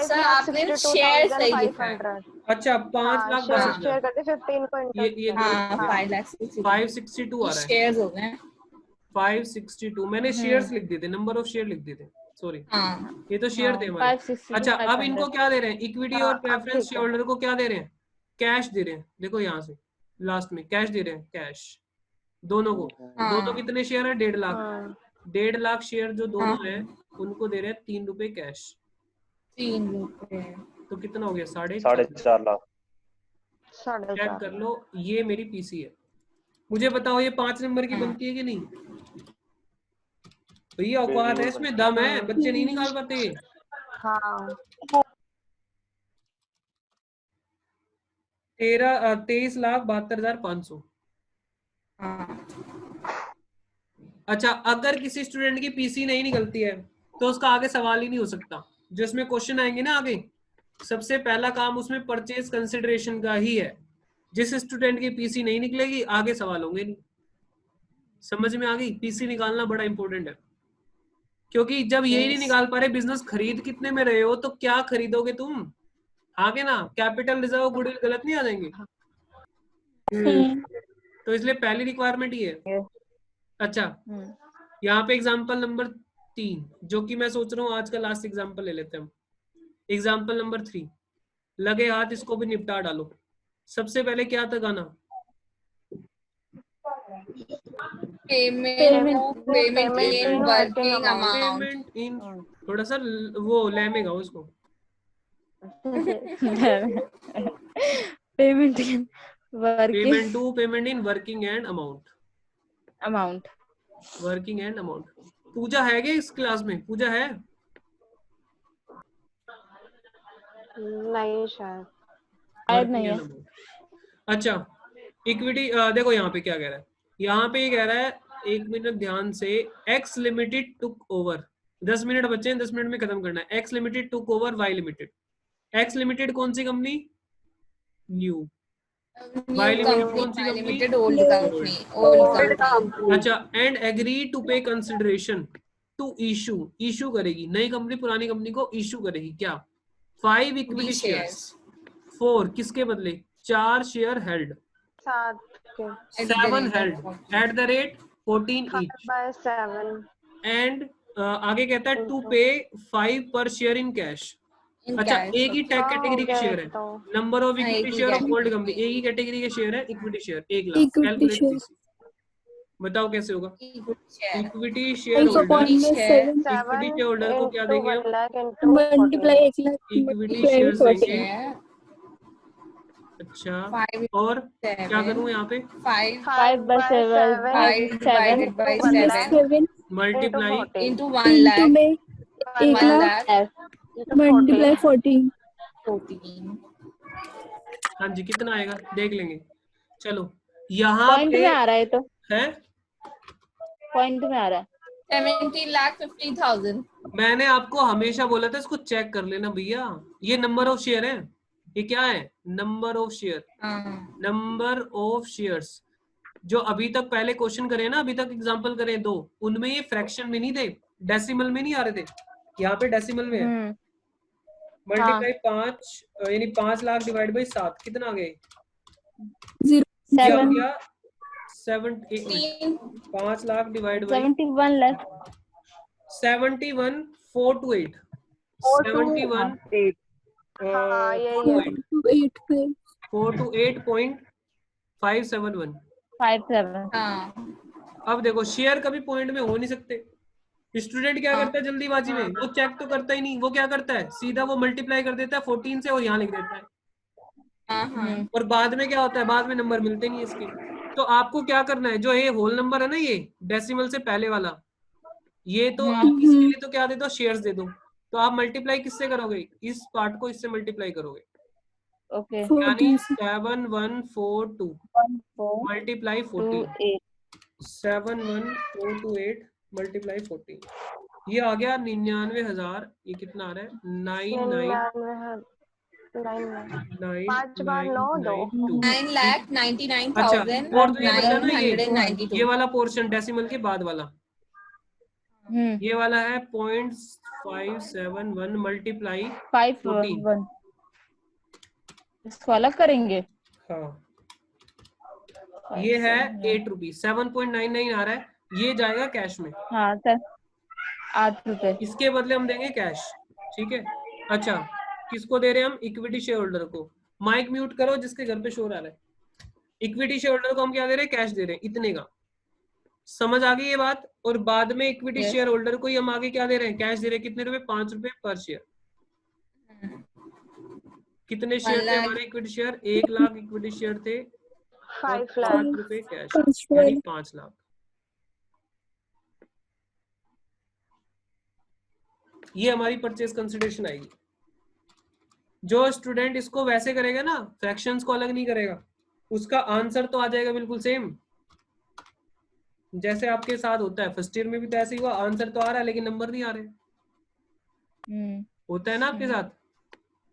सर आपने शेयर सही लिखा है। 5,62,500। अच्छा 5,62,000 शेयर करते 15 को ये हाँ 5,62,000 562 आ रहा है। शेयर्स हो गए 562 मैंने शेयर्स लिख दिए थे, नंबर ऑफ शेयर लिख दिए थे, सॉरी। हाँ ये तो शेयर थे हमारे। अच्छा अब इनको क्या दे रहे हैं? इक्विटी और प्रेफरेंस शेयर होल्डर को क्या दे रहे हैं? कैश दे रहे हैं। देखो यहाँ से लास्ट में कैश दे रहे हैं, कैश दोनों को। दोनों कितने शेयर है? 1.5 लाख। 1.5 लाख शेयर जो दोनों है उनको दे रहे हैं 3 रुपए कैश। 3 रुपए तो कितना हो गया? 4.5 लाख। चेक कर लो, ये मेरी पीसी है। मुझे बताओ ये 5 नंबर की बनती है कि नहीं? भैया औकात है इसमें, दम है, बच्चे नहीं निकाल पाते। हाँ 23,72,500। अच्छा अगर किसी स्टूडेंट की पीसी नहीं निकलती है तो उसका आगे सवाल ही नहीं हो सकता। जो इसमें क्वेश्चन आएंगे ना आगे, सबसे पहला काम उसमें परचेज कंसिडरेशन का ही है। जिस स्टूडेंट की पीसी नहीं निकलेगी आगे सवाल होंगे नहीं। समझ में आ गई? पीसी निकालना बड़ा इंपॉर्टेंट है, क्योंकि जब यही नहीं निकाल पा रहे बिजनेस खरीद कितने में रहे हो तो क्या खरीदोगे तुम? आगे ना कैपिटल रिजर्व गुडविल गलत नहीं आ जाएंगे? तो इसलिए पहली रिक्वायरमेंट ही है। अच्छा यहाँ पे एग्जांपल नंबर 3 जो कि मैं सोच रहा हूँ आज का लास्ट एग्जांपल ले लेते हैं हम। एग्जांपल नंबर 3 लगे हाथ, इसको भी निपटा डालो। सबसे पहले क्या था गाना? Payment in working amount. इन थोड़ा सा वो लैमे गाओ इसको। Payment in payment in working and amount. Working and amount. Pooja है क्या इस क्लास में? पूजा है? नहीं शायद नहीं है। अच्छा इक्विटी देखो यहाँ पे क्या कह रहा है। यहाँ पे कह रहा है, एक मिनट ध्यान से, X limited took over 10 minute बचे हैं, 10 मिनट में खत्म करना है। X limited took over Y limited. X limited कौन सी कंपनी? न्यू। वाई लिमिटेड कौन सी company? Limited old company, old company. अच्छा, and agree to pay consideration to issue, issue करेगी नई कंपनी पुरानी कंपनी को इशू करेगी क्या? 5 इक्विटी शेयर्स। 4 किसके बदले? 4 share held, 7 held at the rate 14 each, by 7 and आगे कहता है टू पे 5 पर शेयर इन कैश। अच्छा, एक ही टैग कैटेगरी के शेयर है, number of equity share of old company, एक ही कैटेगरी के शेयर है, इक्विटी शेयर 1 लाख। कैलकुलेट कीजिए, बताओ कैसे होगा? Equity share holder, equity share holder को क्या देंगे हम? मल्टीप्लाई 1 लाख इक्विटी शेयर देंगे। अच्छा, और क्या करूं यहाँ पे? 5 by 7 divided by 7 multiply into 1 lakh, में 1 लाख मल्टीप्लाई 14। हाँ जी, कितना आएगा देख लेंगे। चलो यहाँ पॉइंट पे में आ रहा है, तो है पॉइंट में आ रहा है। 70,50,000। मैंने आपको हमेशा बोला था इसको चेक कर लेना भैया, ये नंबर ऑफ शेयर है, ये क्या है? Number of share, number of shares. जो अभी तक पहले क्वेश्चन करे ना, अभी तक एग्जांपल करे 2, उनमें ये फ्रैक्शन में नहीं थे, डेसिमल में नहीं आ रहे थे, यहाँ पे डेसिमल में है। मल्टीप्लाई 5 यानी 5 लाख डिवाइड बाई 7 कितना आ गए? 5 लाख डिवाइड बाई 71 लाख 71 428 71 428.571। 57। अब देखो शेयर कभी पॉइंट में हो नहीं सकते। स्टूडेंट क्या करता है जल्दीबाजी में, वो चेक तो करता ही नहीं, वो क्या करता है सीधा वो मल्टीप्लाई कर देता है 14 से और यहाँ लिख देता है। और बाद में क्या होता है, बाद में नंबर मिलते नहीं इसके। तो आपको क्या करना है, जो ये होल नंबर है ना, ये डेसिमल से पहले वाला, ये तो आप इसके लिए तो क्या दे दो, शेयर्स दे दो। तो आप मल्टीप्लाई किससे करोगे? इस पार्ट को इससे मल्टीप्लाई करोगे। ओके, यानी 7142 मल्टीप्लाई 14, 71428 मल्टीप्लाई 14, ये आ गया 99,000। ये कितना आ रहा है? 9,99,992। ये वाला पोर्शन डेसिमल के बाद वाला, ये वाला है 0.571 मल्टीप्लाई 14। इसको अलग करेंगे। हाँ, ये है 8 रुपीज, 7.99 आ रहा है, ये जाएगा कैश में। हाँ सर, 8 रुपए। इसके बदले हम देंगे कैश, ठीक है। अच्छा, किसको दे रहे हैं हम? इक्विटी शेयर होल्डर को। माइक म्यूट करो जिसके घर पे शोर आ रहा है। इक्विटी शेयर होल्डर को हम क्या दे रहे हैं? कैश दे रहे हैं, इतने का। समझ आ गई ये बात? और बाद में इक्विटी शेयर होल्डर को ही हम आगे क्या दे रहे हैं? कैश दे रहे हैं। कितने रुपए? 5 रुपए पर शेयर। कितने शेयर थे हमारे equity share? 1 lakh equity share थे, 5 रुपए कैश, यानी 5 लाख। ये हमारी परचेज कंसिडरेशन आएगी। जो स्टूडेंट इसको वैसे करेगा ना, फ्रैक्शंस को अलग नहीं करेगा, उसका आंसर तो आ जाएगा बिल्कुल सेम जैसे आपके साथ होता है। फर्स्ट ईयर में भी तो ऐसे ही हुआ, आंसर तो आ रहा है लेकिन नंबर नहीं आ रहे। होता है ना आपके साथ?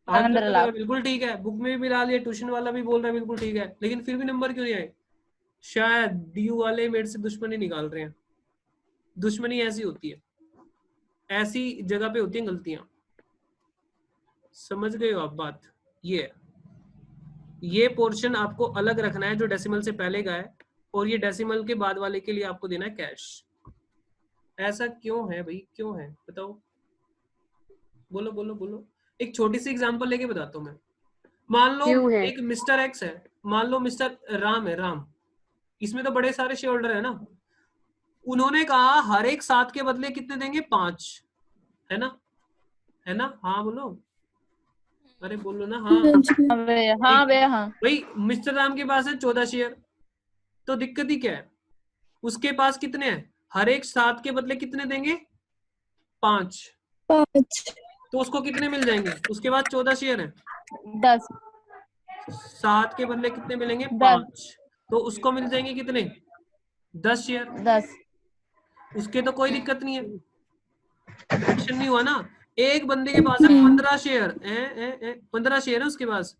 आंसर तो बिल्कुल ठीक है, बुक में भी मिला लिया, ट्यूशन वाला भी बोल रहा है बिल्कुल ठीक है, लेकिन फिर भी नंबर क्यों नहीं आए? शायद डीयू वाले मेरे से दुश्मनी निकाल रहे हैं। दुश्मनी ऐसी होती है, ऐसी जगह पे होती हैं गलतियां। समझ गए हो आप बात? ये पोर्शन आपको अलग रखना है जो डेसिमल से पहले का है, और ये डेसिमल के बाद वाले के लिए आपको देना है कैश। ऐसा क्यों है भाई, क्यों है बताओ? बोलो बोलो बोलो। एक छोटी सी एग्जांपल लेके बताता हूँ मैं। मान लो एक मिस्टर एक्स है, मान लो मिस्टर राम है, राम, इसमें तो बड़े सारे शेयर होल्डर है ना। उन्होंने कहा हर एक 7 के बदले कितने देंगे? 5, है ना? है ना? हाँ बोलो, अरे बोलो ना। हाँ हाँ भाई, मिस्टर राम के पास है 14 शेयर, तो दिक्कत ही क्या है? उसके पास कितने हैं? हर एक 7 के बदले कितने देंगे? 5। तो उसको कितने मिल जाएंगे? उसके बाद 14 शेयर है, 10। 7 के बदले कितने मिलेंगे? 5। तो उसको मिल जाएंगे कितने? 10 शेयर। 10। उसके तो कोई दिक्कत नहीं है, फ्रैक्शन नहीं हुआ ना। एक बंदे के पास है 15 शेयर, 15 शेयर है उसके पास,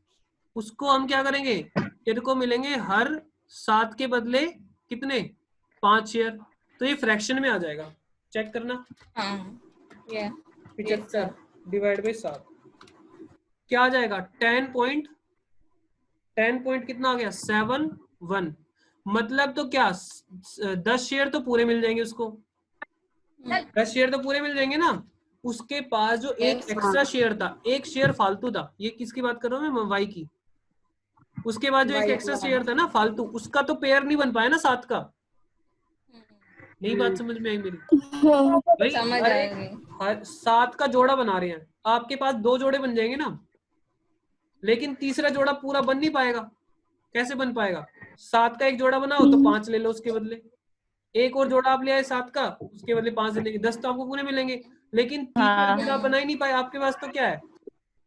उसको हम क्या करेंगे, तेरे को मिलेंगे हर 7 के बदले कितने, 5 शेयर, तो ये फ्रैक्शन में आ जाएगा, चेक करना। हाँ, yeah. 75 डिवाइड बाई 7 क्या आ जाएगा, 10 पॉइंट कितना आ गया, 7 1, मतलब तो क्या 10 शेयर तो पूरे मिल जाएंगे उसको, 10 शेयर तो पूरे मिल जाएंगे ना। उसके पास जो एक Yes. एक्स्ट्रा शेयर था, एक शेयर फालतू था, ये किसकी बात कर रहा हूँ मैं, वाई की। उसके बाद जो एक एक्स्ट्रा शेयर था ना फालतू, उसका तो पेयर नहीं बन पाया ना 7 का। नहीं बात समझ में आई मेरी भाई? समझ अरे आएगी। 7 का जोड़ा बना रहे हैं, आपके पास 2 जोड़े बन जाएंगे ना, लेकिन तीसरा जोड़ा पूरा बन नहीं पाएगा। कैसे बन पाएगा, 7 का एक जोड़ा बनाओ तो 5 ले लो उसके बदले, एक और जोड़ा आप ले आए 7 का, उसके बदले 5 दे देंगे, 10 तो आपको पूरे मिलेंगे। लेकिन तीसरा जोड़ा आप बना ही नहीं पाए, आपके पास तो क्या है,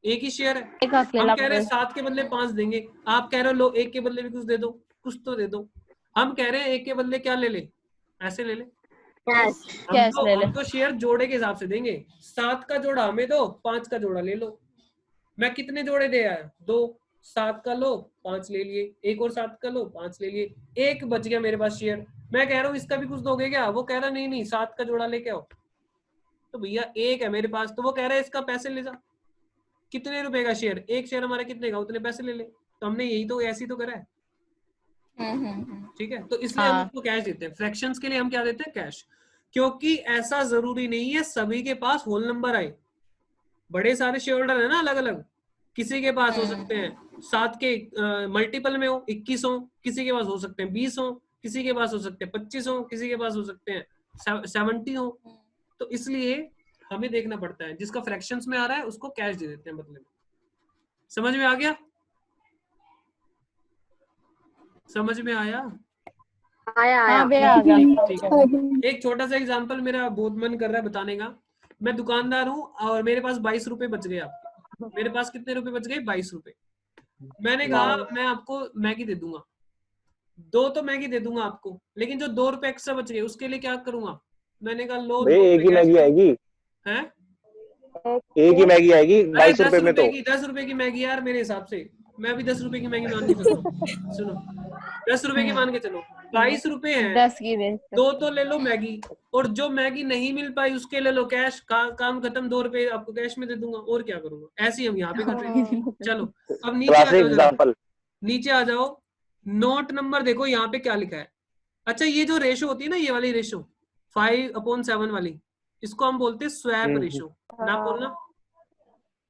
एक ही शेयर है। हम कह रहे हैं 7 के बदले 5 देंगे, आप कह रहे हो लो एक के बदले भी कुछ दे दो, कुछ तो दे दो। हम कह रहे हैं एक के बदले क्या ले ले, ऐसे ले ले, हम तो शेयर जोड़े के हिसाब से देंगे। 7 का जोड़ा हमें दो, 5 का जोड़ा ले लो। मैं कितने जोड़े दे आया, 2, 7 का लो 5 ले लिए, एक और 7 का लो 5 ले लिए, एक बच गया मेरे पास शेयर। मैं कह रहा हूँ इसका भी कुछ दोगे क्या, वो कह रहा नहीं नहीं 7 का जोड़ा लेके आओ। तो भैया एक है मेरे पास, तो वो कह रहा है इसका पैसे ले जा, कितने रुपए का शेयर, एक शेयर हमारा कितने का, उतने पैसे ले ले। तो हमने यही तो ऐसी तो करा है, ठीक है। तो इसलिए हम उसको कैश देते हैं, फ्रैक्शंस के लिए हम क्या देते हैं, कैश, क्योंकि ऐसा जरूरी नहीं है सभी के पास होल नंबर आए। बड़े सारे शेयर होल्डर है ना अलग अलग, किसी के पास हो सकते हैं 7 के मल्टीपल में हो 21 हो, किसी के पास हो सकते हैं 20 हो, किसी के पास हो सकते हैं 25 हो, किसी के पास हो सकते हैं 70 हो। तो इसलिए हमें देखना पड़ता है, जिसका फ्रैक्शंस में आ रहा है उसको कैश दे देते हैं बदले में। समझ में आ गया, समझ में आया? ठीक है। एक छोटा सा एग्जांपल मेरा बहुत मन कर रहा है बताने का। मैं दुकानदार हूँ और मेरे पास 22 रुपए बच गए, आपके मेरे पास कितने रुपए बच गए, 22 रुपए। मैंने कहा मैं आपको मैगी दे दूंगा, 2 तो मैगी दे दूंगा आपको, लेकिन जो 2 रुपए एक्स्ट्रा बच गए उसके लिए क्या करूंगा, मैंने कहा लो एक ही मैगी आएगी, है एक ही मैगी आएगी 22 रुपए में। तो 10 रुपए की मैगी यार, मेरे हिसाब से मैं अभी 10 रुपए की मैगी मान के चलो, सुनो 10 रुपए की मान के चलो, 22 रुपए है, 10 की दे 2 तो ले लो मैगी, और जो मैगी नहीं मिल पाई उसके ले लो कैश, काम खत्म, 2 रुपए आपको कैश में दे दूंगा, और क्या करूंगा। ऐसे ही हम यहाँ पे कर रहे हैं। चलो अब नीचे आ जाओ जरा, नीचे आ जाओ, नोट नंबर देखो यहाँ पे क्या लिखा है। अच्छा ये जो रेशो होती है ना, ये वाली रेशो 5/7 वाली, इसको हम बोलते हैं स्वैप रेशो। ना बोलना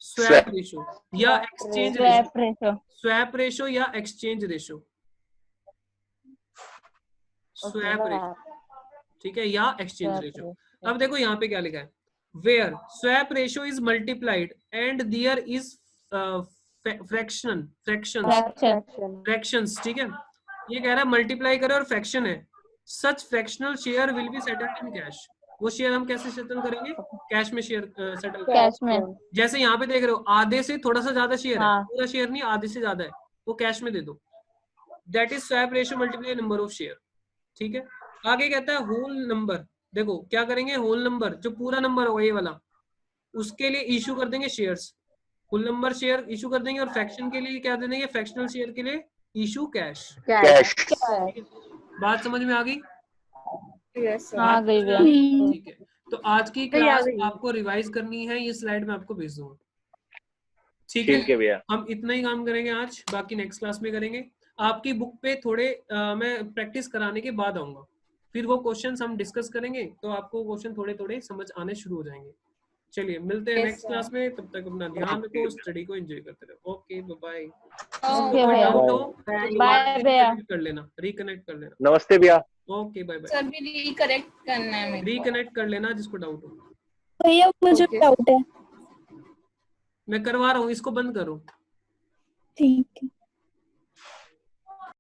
स्वैप रेशो या एक्सचेंज रेशो, स्वैप रेशो या एक्सचेंज रेशो, स्वैप रेशो, ठीक है, या एक्सचेंज रेशो। अब देखो यहाँ पे क्या लिखा है, where swap ratio is multiplied and there is fractions, ठीक है। ये कह रहा है मल्टीप्लाई करे और फ्रैक्शन है, such fractional share will be settled in cash. वो शेयर हम कैसे सेटल करेंगे, कैश में शेयर सेटल कैश में। जैसे यहाँ पे देख रहे हो आधे से थोड़ा सा ज्यादा शेयर है, पूरा शेयर नहीं, आधे से ज्यादा है, वो कैश में दे दो, that is swap ratio multiply number of share, ठीक है। आगे कहता है होल नंबर, देखो क्या करेंगे, होल नंबर जो पूरा नंबर होगा ये वाला, उसके लिए इशू कर देंगे shares, whole number share issue कर देंगे, और फ्रैक्शन के लिए क्या दे देंगे, फ्रैक्शनल शेयर के लिए इशू कैश। बात समझ में आ गई? आ गई भैया। ठीक है, तो आज की क्लास आपको रिवाइज करनी है, ये स्लाइड में आपको भेज दूंगा, ठीक है भैया। हम इतना ही काम करेंगे आज, बाकी नेक्स्ट क्लास में करेंगे। आपकी बुक पे थोड़े मैं प्रैक्टिस कराने के बाद आऊंगा, फिर वो क्वेश्चंस हम डिस्कस करेंगे, तो आपको क्वेश्चन थोड़े थोड़े समझ आने शुरू हो जाएंगे। चलिए मिलते हैं नेक्स्ट क्लास में, तब तक अपना ध्यान रखो, स्टडी को एंजॉय करते रहो। ओके बाय बाय, कर लेना, रिकनेक्ट कर लेना। नमस्ते भैया। Okay bye bye. सर भी रिकनेक्ट करना है, रिकनेक्ट कर लेना जिसको डाउट हो। भैया मुझे डाउट है, मैं करवा रहा हूँ, इसको बंद करो। ठीक है।